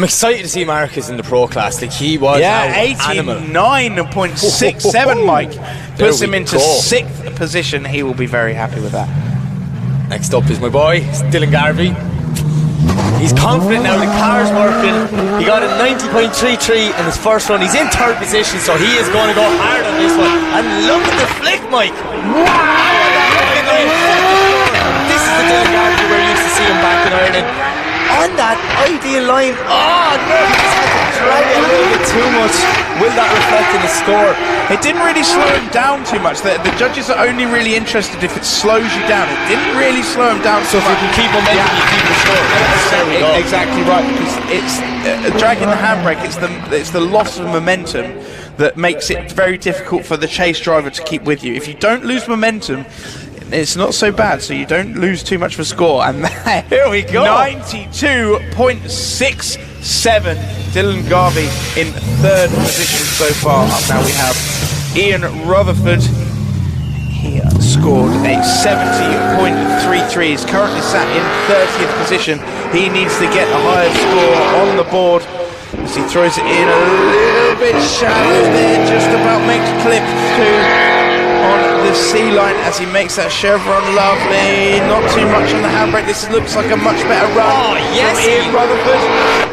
excited to see Marcus in the pro class. Like, he was
89.67, Mike. Puts him into 6th position. He will be very happy with that.
Next up is my boy, Dylan Garvey. He's confident now, the car's working. He got a 90.33 in his first run. He's in 3rd position, so he is going to go hard on this one. And look at the flick, Mike. Wow! This is the Dylan Garvey we're used to seeing back in Ireland. On that ideal line. Oh no, he just had to drag it a little bit too much. Will that reflect in the score?
It didn't really slow him down too much. The judges are only really interested if it slows you down. It didn't really slow him down so
if you can keep momentum, you keep the score.
Exactly right, because it's dragging the handbrake. It's the loss of momentum that makes it very difficult for the chase driver to keep with you. If you don't lose momentum, it's not so bad, so you don't lose too much for score. And
here we go.
92.67. Dylan Garvey in 3rd position so far. Up now we have Ian Rutherford. He scored a 70.33. He's currently sat in 30th position. He needs to get a higher score on the board as he throws it in a little bit shallow there. Just about makes clip 2 on the C line as he makes that chevron. Lovely. Not too much on the handbrake. This looks like a much better run.
Oh, yes,
from Ian Rutherford.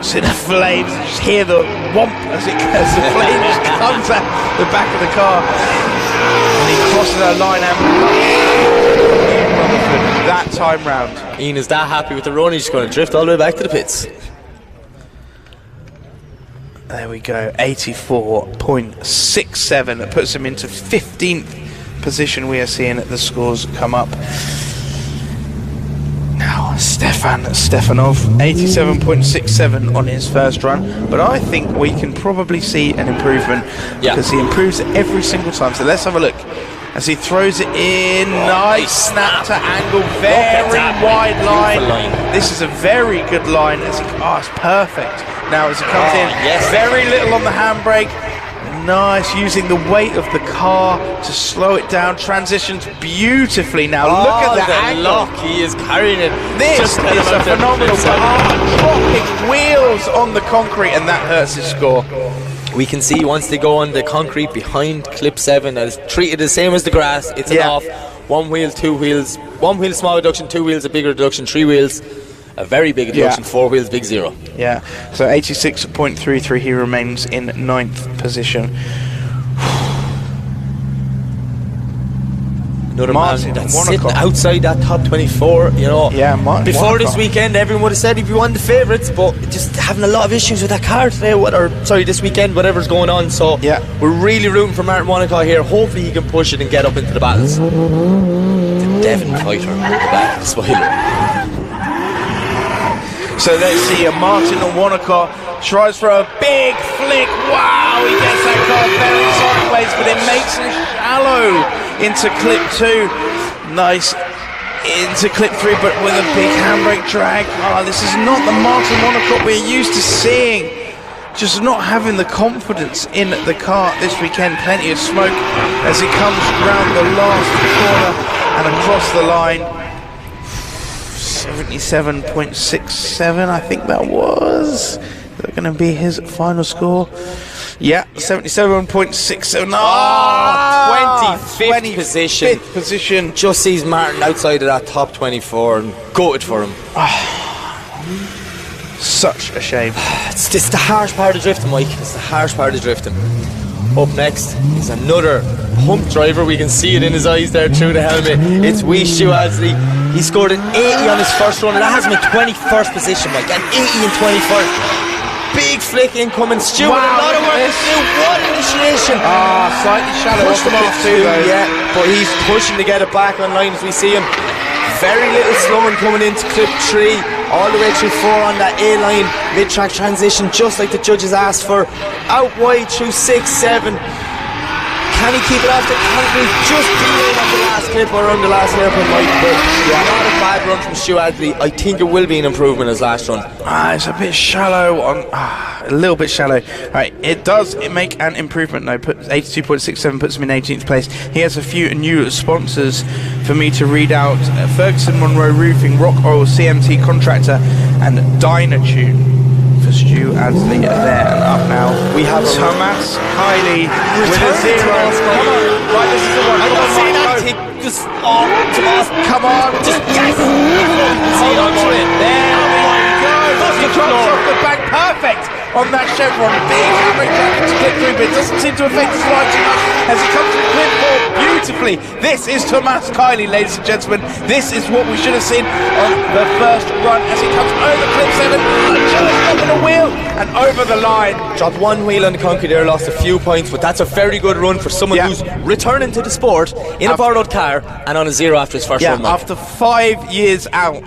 See the flames. Just hear the whomp as the flame just comes out the back of the car. And he crosses that line and Ian Rutherford that time round.
Ian is that happy with the run, he's just going to drift all the way back to the pits.
There we go, 84.67. That puts him into 15th position. We are seeing the scores come up. Now, Stefanov, 87.67 on his first run. But I think we can probably see an improvement because he improves every single time. So let's have a look. As he throws it in, nice snap to angle, very wide line. This is a very good line. As he, it's perfect. Now as it comes in, very little on the handbrake. Nice, using the weight of the car to slow it down. Transitions beautifully now. Look at that angle.
Lock. He is carrying it.
This is a phenomenal car. Dropping wheels on the concrete, and that hurts his score.
We can see once they go on the concrete behind clip 7, that is treated the same as the grass. It's an off. 1 wheel, 2 wheels. 1 wheel small reduction, 2 wheels a bigger reduction, 3 wheels a very big reduction, 4 wheels big 0.
Yeah, so 86.33. He remains in 9th position.
Another
Martin
man that's
Monaco.
sitting outside that top 24, you know.
Yeah, Martin
before
Monaco.
this weekend, everyone would have said he'd be one of the favourites, but just having a lot of issues with that car today, this weekend, whatever's going on. So we're really rooting for Martin Monaco here. Hopefully he can push it and get up into the battles. The Devon fighter at the back of the spoiler.
So let's see, Martin Wanacott tries for a big flick. Wow, he gets that car very sideways, but it makes it shallow into clip 2. Nice into clip 3, but with a big handbrake drag. This is not the Martin Wanacott we're used to seeing. Just not having the confidence in the car this weekend. Plenty of smoke as he comes round the last corner and across the line. 77.67, I think that was. Is that going to be his final score? Yeah, 77.67.
25th
position.
Just sees Martin outside of that top 24 and gutted for him.
Such a shame.
It's the harsh part of drifting, Mike. It's the harsh part of drifting. Up next is another hump driver. We can see it in his eyes there through the helmet. It's wee Stu Adsley. He scored an 80 on his first run, and that has him in 21st position, Mike. An 80 in 21st. Big flick incoming. Stu with a lot of work to do. What initiation.
Slightly shallow off the mark too, though.
Yeah, but he's pushing to get it back online as we see him. Very little slowing coming into clip 3, all the way through 4 on that A-line mid-track transition, just like the judges asked for. Out wide through 6, 7. Can he keep it off the concrete? Just delayed on the last clip or on the last hairpin, Mike. But not a bad run from Stu Adsley. I think it will be an improvement his last run.
It's a bit shallow a little bit shallow. Right, it does make an improvement though. 82.67 puts him in 18th place. He has a few new sponsors for me to read out. Ferguson Monroe Roofing, Rock Oil CMT Contractor, and Dynatune. For Stu Adsley there and up now. We have Thomas Kiley with a 0. Come on, right, this is the one. Come on, just yes. Hold on to it. There we go. He drops off the back, perfect on that chevron. Big hammering back into clip 3, but it doesn't seem to affect his line too much as he comes to clip 4 beautifully. This is Thomas Kiley, ladies and gentlemen. This is what we should have seen on the first run as he comes over clip 7, just over the wheel and over the line.
Dropped one wheel on the concrete there, lost a few points, but that's a very good run for someone who's returning to the sport in a borrowed car and on a 0 after his first run.
Yeah, after 5 years out,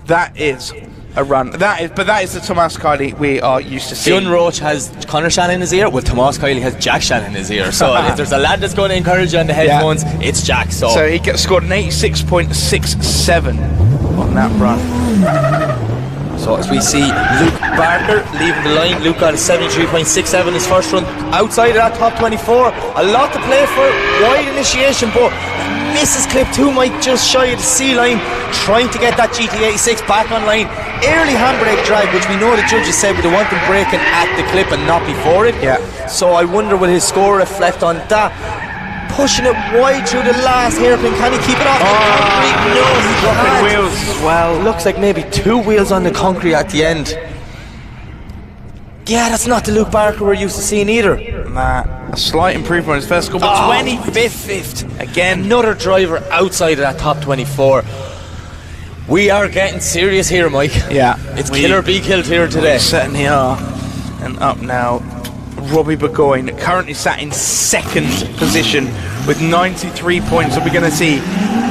that is a run. That is the Thomas Kiley we are used to seeing.
Fionn Roach has Conor Shannon in his ear. Well, Thomas Kiley has Jack Shannon in his ear. So if there's a lad that's going to encourage you on the headphones, it's Jack. So
he scored an 86.67 on that run.
So as we see Luke Barker leaving the line, Luke got a 73.67 his first run outside of that top 24. A lot to play for, wide initiation, but misses clip 2, Mike, just shy of the C line, trying to get that GT86 back online. Early handbrake drag, which we know the judges said they want them braking at the clip and not before it.
Yeah.
So I wonder will his score reflect on that. Pushing it wide through the last hairpin. Can he keep it off the concrete? No, he's
dropping wheels as well.
Looks like maybe 2 wheels on the concrete at the end. Yeah, that's not the Luke Barker we're used to seeing either.
Nah, a slight improvement on his first score, but 25th. Again,
another driver outside of that top 24. We are getting serious here, Mike.
Yeah.
It's kill or be killed here today.
We certainly are. And up now, Robbie Burgoyne, currently sat in 2nd position with 93 points. Are we going to see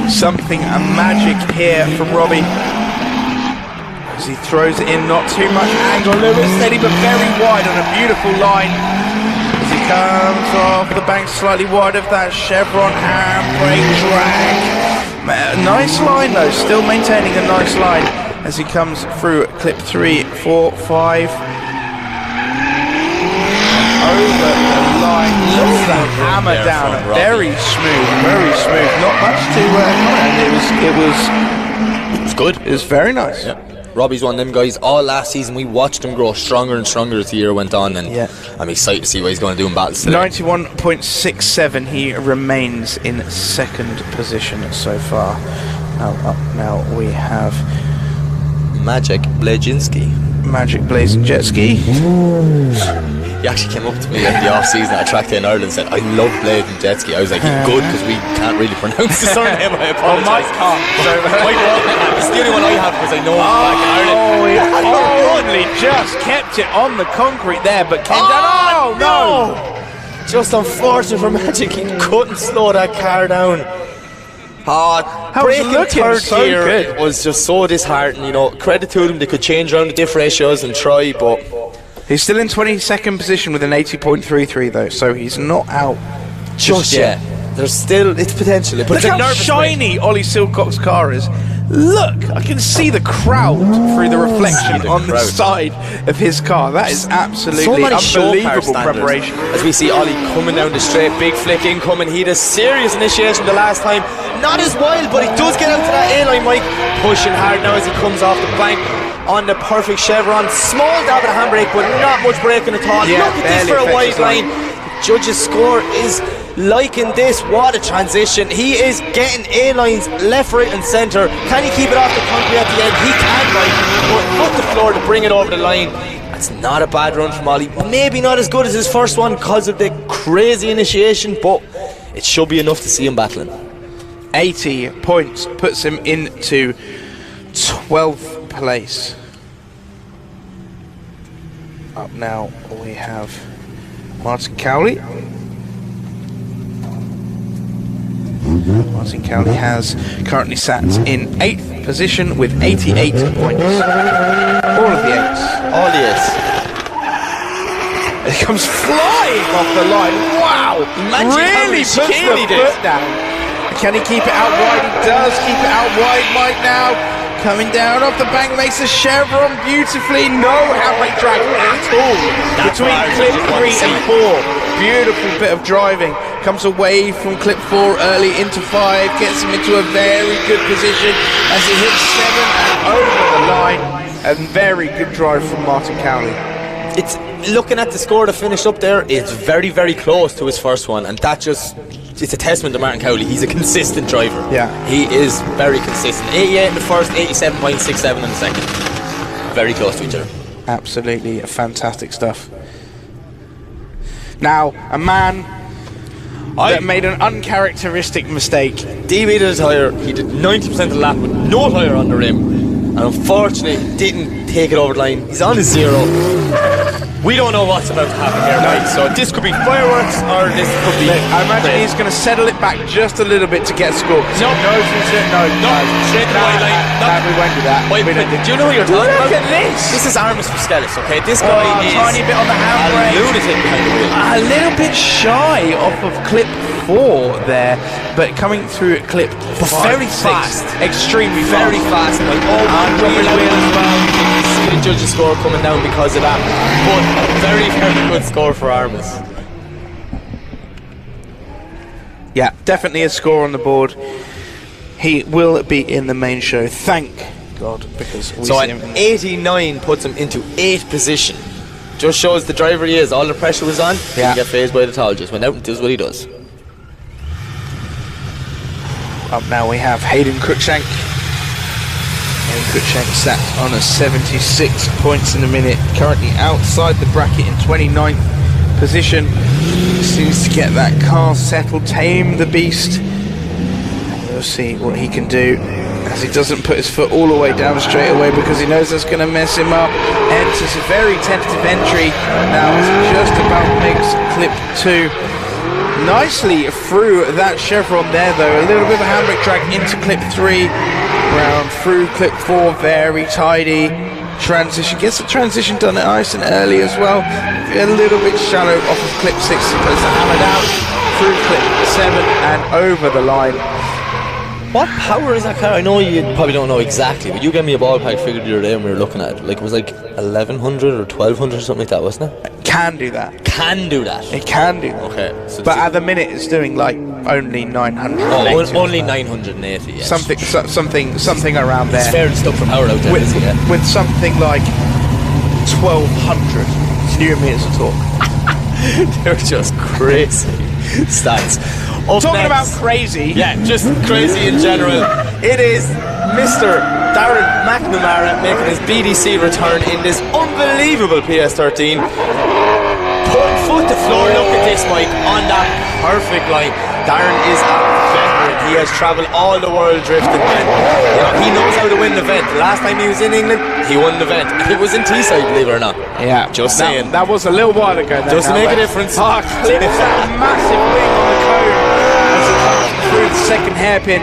something, a magic here from Robbie? As he throws it in, not too much angle, a little bit steady, but very wide on a beautiful line. As he comes off the bank slightly wide of that chevron handbrake drag. Nice line though, still maintaining a nice line as he comes through clip 3, 4, 5. Over the line, look at that hammer down, very smooth, not much to comment. It was good. It was very nice.
Yeah. Robbie's one of them guys. All last season we watched him grow stronger and stronger as the year went on, and I'm excited to see what he's going to do in battles today.
91.67, he remains in 2nd position so far. Now we have
Magic Blazinski.
Magic Blazing Jet Ski.
He actually came up to me at the off-season at a track day in Ireland and said, I love Blazing Jet Ski. I was like, good, because we can't really pronounce the surname. I apologise.
Mike can't.
It's the only one I have because I know him back in Ireland.
Only just kept it on the concrete there, but came down.
No! Just unfortunate for Magic. He couldn't slow that car down. Breaking
looking
third
so
here
good.
was just so disheartening. You know, credit to them, they could change around the diff ratios and try, but
He's still in 22nd position with an 80.33 though, so he's not out
just yet. There's still, it's potential. But
Look how shiny Ollie Silcock's car is. Look, I can see the crowd through the reflection on the side of his car. That is absolutely unbelievable preparation.
As we see Ollie coming down the straight, big flick incoming. He had a serious initiation the last time. Not as wild, but he does get out to that A-line, Mike. Pushing hard now as he comes off the bank on the perfect chevron. Small dab of the handbrake, but not much braking at all.
Yeah,
look at this for a wide line. The judge's score is liking this. What a transition. He is getting A-lines left, right and centre. Can he keep it off the concrete at the end? He can, right, but put the floor to bring it over the line. That's not a bad run from Ollie. Maybe not as good as his first one because of the crazy initiation, but it should be enough to see him battling.
80 points puts him into 12th place. Up now we have Martin Cowley. Martin Cowley has currently sat in 8th position with 88 points. All of the 8s.
All the 8s.
It comes flying off the line. Wow! Really puts the foot down. Can he keep it out wide? He does keep it out wide, Mike, now. Coming down off the bank, makes a chevron beautifully. No handbrake drag at all between clip 3 and 4. Beautiful bit of driving. Comes away from clip 4 early into 5. Gets him into a very good position as he hits 7 and over the line. A very good drive from Martin Cowley.
It's looking at the score that finished up there, it's very, very close to his first one, and that just, it's a testament to Martin Cowley. He's a consistent driver.
Yeah.
He is very consistent. 88 in the first, 87.67 in the second. Very close to each other.
Absolutely fantastic stuff. Now, a man that made an uncharacteristic mistake.
DB did a tyre, he did 90% of the lap with no tyre on the rim, and unfortunately didn't take it over the line. He's on a 0. We don't know what's about to happen here, right? So this could be fireworks, or this could be...
I imagine he's going to settle it back just a little bit to get a score.
No, straight to the white line.
No, we won't do that.
Do you know who you're talking about?
Look at this!
This is Armis Fuskelis, okay? This guy is
tiny bit on the handbrake.
a lunatic behind the wheel.
A little bit shy off of clip 4 there, but coming through at clip 5,
very
6,
fast.
extremely
Very fast. Like, one wheel as well. You can see the judge's score coming down because of that. But a very, very good score for Armis.
Yeah, definitely a score on the board. He will be in the main show, thank God, because we
so
see
an
him.
89 puts him into 8th position. Just shows the driver he is. All the pressure was on. He didn't get phased by it at all. Just went out and does what he does.
Up now we have Hayden Cruikshank. Hayden Cruikshank sat on a 76 points in a minute, currently outside the bracket in 29th position. Seems to get that car settled, tame the beast. We'll see what he can do as he doesn't put his foot all the way down straight away because he knows that's going to mess him up. Enters a very tentative entry. Now it's just about makes clip 2. Nicely through that chevron there though. A little bit of a handbrake drag into clip 3. Round through clip 4, very tidy. Transition, gets the transition done nice and early as well. A little bit shallow off of clip 6, supposed to hammer down through clip 7 and over the line.
What power is that car? I know you probably don't know exactly, but you gave me a ballpark figure the other day when we were looking at it. Like, it was like 1100 or 1200 or something like that, wasn't it?
Can do that.
Can do that.
It can do that.
Okay. So
but at the minute it's doing like only 900.
Only 980. Yes.
Something around there.
It's fairly stuck from power out there, isn't it?
With something like 1200 new meters of torque.
They're just crazy stats.
Talking about crazy.
Yeah, just crazy in general. It is Mr. Darren McNamara making his BDC return in this unbelievable PS13. Putting foot to floor, look at this, Mike, on that perfect line. Darren is a veteran. He has travelled all the world drifting, and he knows how to win the event. The last time he was in England, he won the event. It was in Teesside, believe it or not.
Yeah,
just saying.
That was a little while ago.
Just to make a difference.
Clips that massive wing on the cone as it comes through the second hairpin.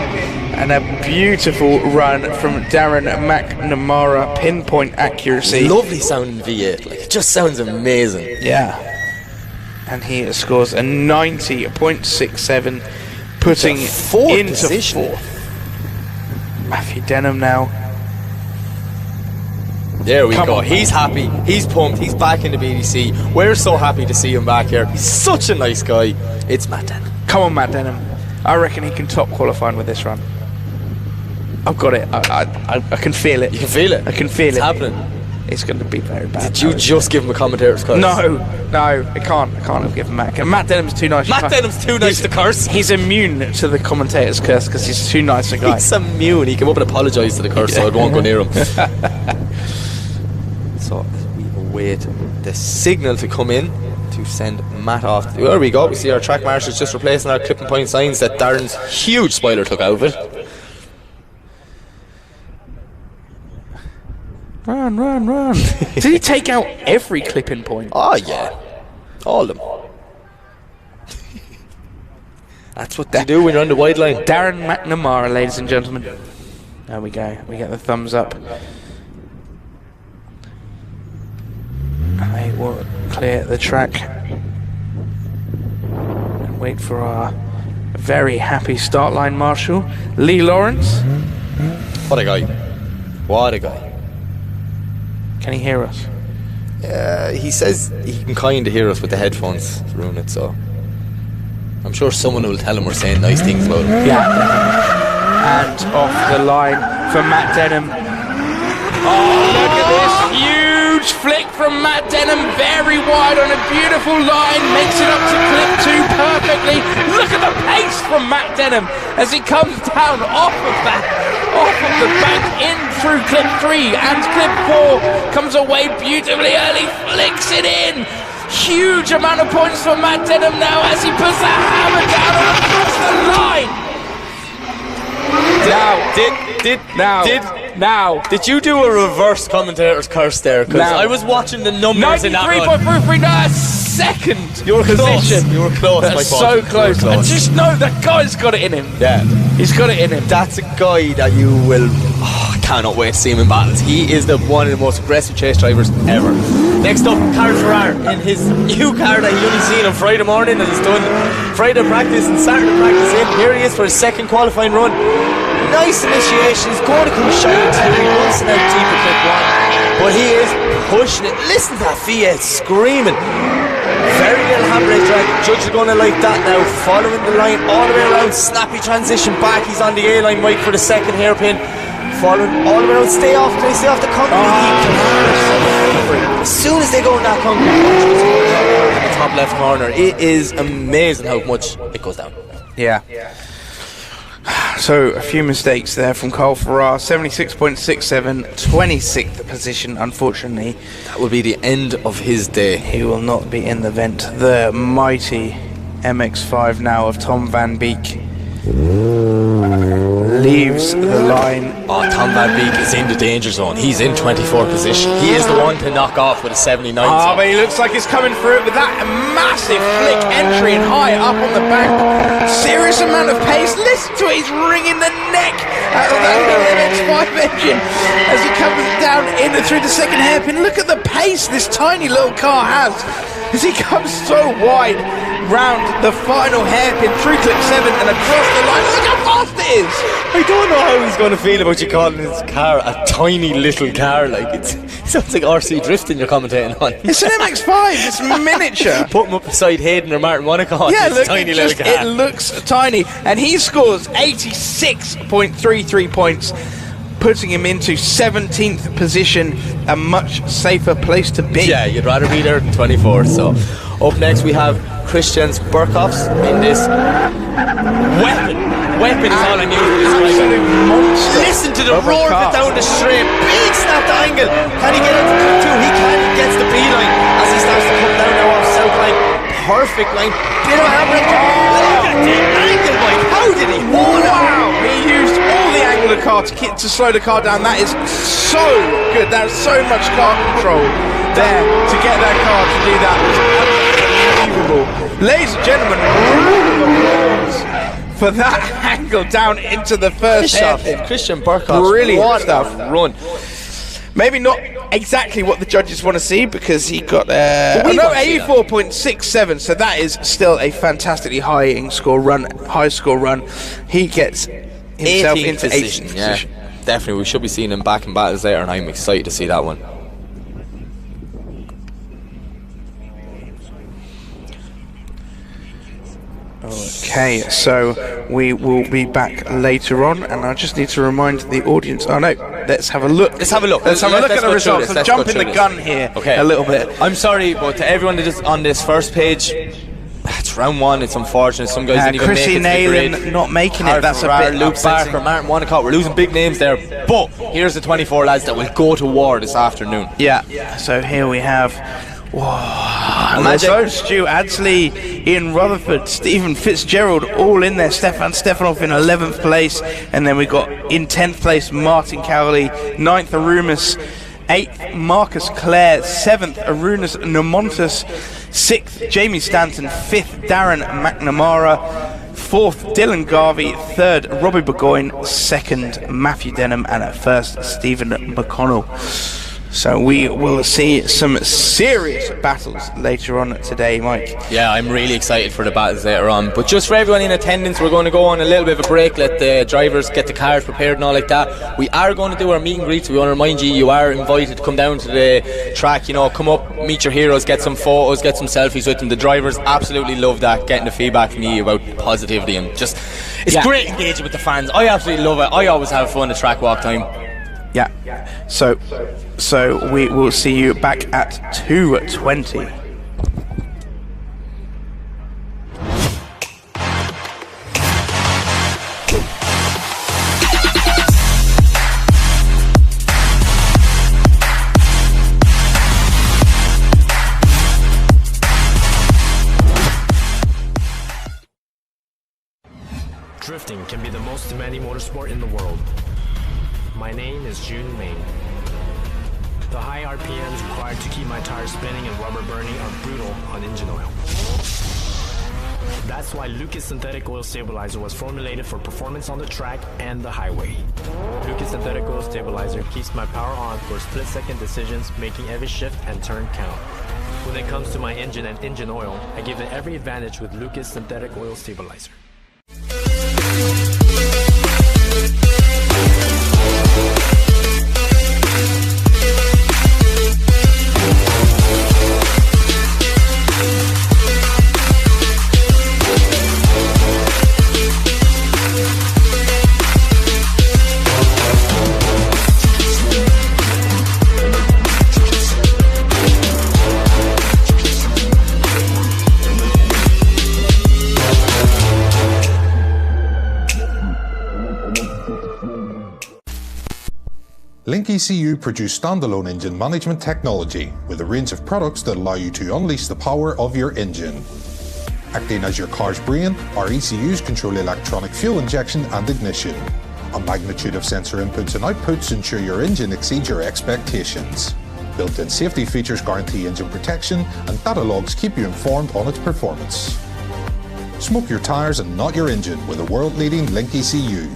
And a beautiful run from Darren McNamara, pinpoint accuracy.
Lovely sounding V8, like, it just sounds amazing.
Yeah. And he scores a 90.67, putting into
position.
fourth. Matthew Denham now.
There we
Come
go.
on,
He's happy. He's pumped. He's back in the BDC. We're so happy to see him back here. He's such a nice guy. It's Matt Denham.
Come on, Matt Denham. I reckon he can top qualifying with this run. I've got it. I can feel it.
You can feel it.
I can feel
it's
it.
happening.
It's going to be very bad.
Did you just give him a commentator's curse?
No, I can't have given Matt. Matt Denham's too nice.
Matt Denham's too nice to curse.
He's immune to the commentator's curse because he's too nice a guy.
He's immune. He came up and apologised to the curse, so it won't go near him. So we await the signal to come in to send Matt off. There we go. We see our track marshals just replacing our clipping point signs that Darren's huge spoiler took out of it.
Run. Did he take out every clipping point?
Oh yeah, all of them. That's what they do when you're on the wide line.
Darren McNamara, ladies and gentlemen. There we go. We get the thumbs up. I will clear the track and wait for our very happy start line marshal, Lee Lawrence.
What a guy. What a guy.
Can he hear us?
He says he can kind of hear us with the headphones through it, so I'm sure someone will tell him we're saying nice things about him.
Yeah. And off the line for Matt Denham. Oh, look at this huge flick from Matt Denham, very wide on a beautiful line, makes it up to clip 2 perfectly. Look at the pace from Matt Denham as he comes down off of the bank in through clip 3 and clip 4, comes away beautifully early, flicks it in. Huge amount of points for Matt Denham now as he puts the hammer down and across the line.
Did you do a reverse commentator's curse there? Because I was watching the numbers in that run.
93.33 now, second.
You were close. You were close.
That's so close. And just know that guy's got it in him.
Yeah,
he's got it in him.
That's a guy that you will. I cannot wait to see him in battles. He is one of the most aggressive chase drivers ever. Next up, Carl Ferrar in his new car that he only seen on Friday morning and has done Friday practice and Saturday practice in. Here he is for his second qualifying run. Nice initiation. He's going to come shy too. He wants it out deep at clip 1, but he is pushing it. Listen to that V8 screaming. Very little handbrake drag. Judge are going to like that now. Following the line all the way around. Snappy transition back. He's on the A-line right for the second hairpin. Following all the way around. Stay off. Can he stay off the concrete? As soon as they go in that concrete, in the top left corner, it is amazing how much it goes down.
Yeah. So a few mistakes there from Carl Ferrar. 76.67, 26th position, unfortunately.
That will be the end of his day.
He will not be in the vent. The mighty MX-5 now of Tom Van Beek leaves the line.
Oh, Tom Van Beek is in the danger zone. He's in 24th position. He is the one to knock off with a 79.
But he looks like he's coming through it with that massive flick entry and high up on the bank. Serious amount of pace. Listen to it. He's wringing the neck out of that MX-5 engine as he comes down in through the second hairpin. Look at the pace this tiny little car has as he comes so wide round the final hairpin through clip 7 and across the line. Look how fast it is.
I don't know how he's going to feel about you calling his car a tiny little car. Like it sounds like RC drifting you're commentating on.
It's an MX-5. It's miniature.
Put him up beside Hayden or Martin Monaco.
Yeah, look,
tiny little car.
It looks tiny, and he scores 86.33 points, putting him into 17th position, a much safer place to be.
Yeah, you'd rather be there than 24. So up next we have Christian's Burkhoffs in this weapon is all I knew for this
absolute monster.
Listen to the roar of it down the straight. Big snapped angle. Can he get into clip 2? He can. He gets the B line as he starts to come down now off south line. Perfect line. Bit of handbrake. Look at the angle, Mike. How did he hold it?
Wow, he used all the angle of the car to slow the car down. That is so good. There's so much car control there to get that car to do that. It was unbelievable. Ladies and gentlemen, for that angle down into the first hairpin.
Christian Burkhardt,
Brilliant
what
stuff.
a run.
Maybe not exactly what the judges want to see, because he got 84.67, so that is still a fantastically high score run. He gets himself into 18th position.
Definitely, we should be seeing him back in battles later, and I'm excited to see that one.
Okay, so we will be back later on, and I just need to remind the audience. Oh no, let's have a look.
Let's have a look.
Let's have a look at the results. I'm jumping the gun here a little bit.
I'm sorry, but to everyone that is on this first page, it's round 1. It's unfortunate. Some guys didn't even make it to the
Naylin
grid.
not making it. That's a bit
Luke
upsetting.
Barker, Martin Wanacott. We're losing big names there. But here's the 24 lads that will go to war this afternoon.
Yeah. So here we have. Whoa.
Magic.
Stu Adsley, Ian Rutherford, Stephen Fitzgerald, all in there. Stefan Stefanov in 11th place, and then we got in 10th place Martin Cowley, 9th Arumas, 8th Marcus Clare, 7th Arunas Nomontis, 6th Jamie Stanton, 5th Darren McNamara, 4th Dylan Garvey, 3rd Robbie Burgoyne, 2nd Matthew Denham, and at 1st Stephen McConnell. So we will see some serious battles later on today, Mike.
Yeah, I'm really excited for the battles later on. But just for everyone in attendance, we're going to go on a little bit of a break, let the drivers get the cars prepared and all like that. We are going to do our meet and greets. We want to remind you, you are invited to come down to the track, you know, come up, meet your heroes, get some photos, get some selfies with them. The drivers absolutely love that, getting the feedback from you about positivity, and just, it's great engaging with the fans. I absolutely love it. I always have fun at track walk time.
Yeah. So we will see you back at 2:20.
Drifting can be the most demanding motorsport in the world. My name is June Lane. The high RPMs required to keep my tires spinning and rubber burning are brutal on engine oil. That's why Lucas Synthetic Oil Stabilizer was formulated for performance on the track and the highway. Lucas Synthetic Oil Stabilizer keeps my power on for split-second decisions, making every shift and turn count. When it comes to my engine and engine oil, I give it every advantage with Lucas Synthetic Oil Stabilizer.
Link ECU produce standalone engine management technology with a range of products that allow you to unleash the power of your engine. Acting as your car's brain, our ECUs control electronic fuel injection and ignition. A magnitude of sensor inputs and outputs ensure your engine exceeds your expectations. Built-in safety features guarantee engine protection, and data logs keep you informed on its performance. Smoke your tires and not your engine with a world-leading Link ECU.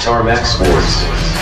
Tarmac Sports.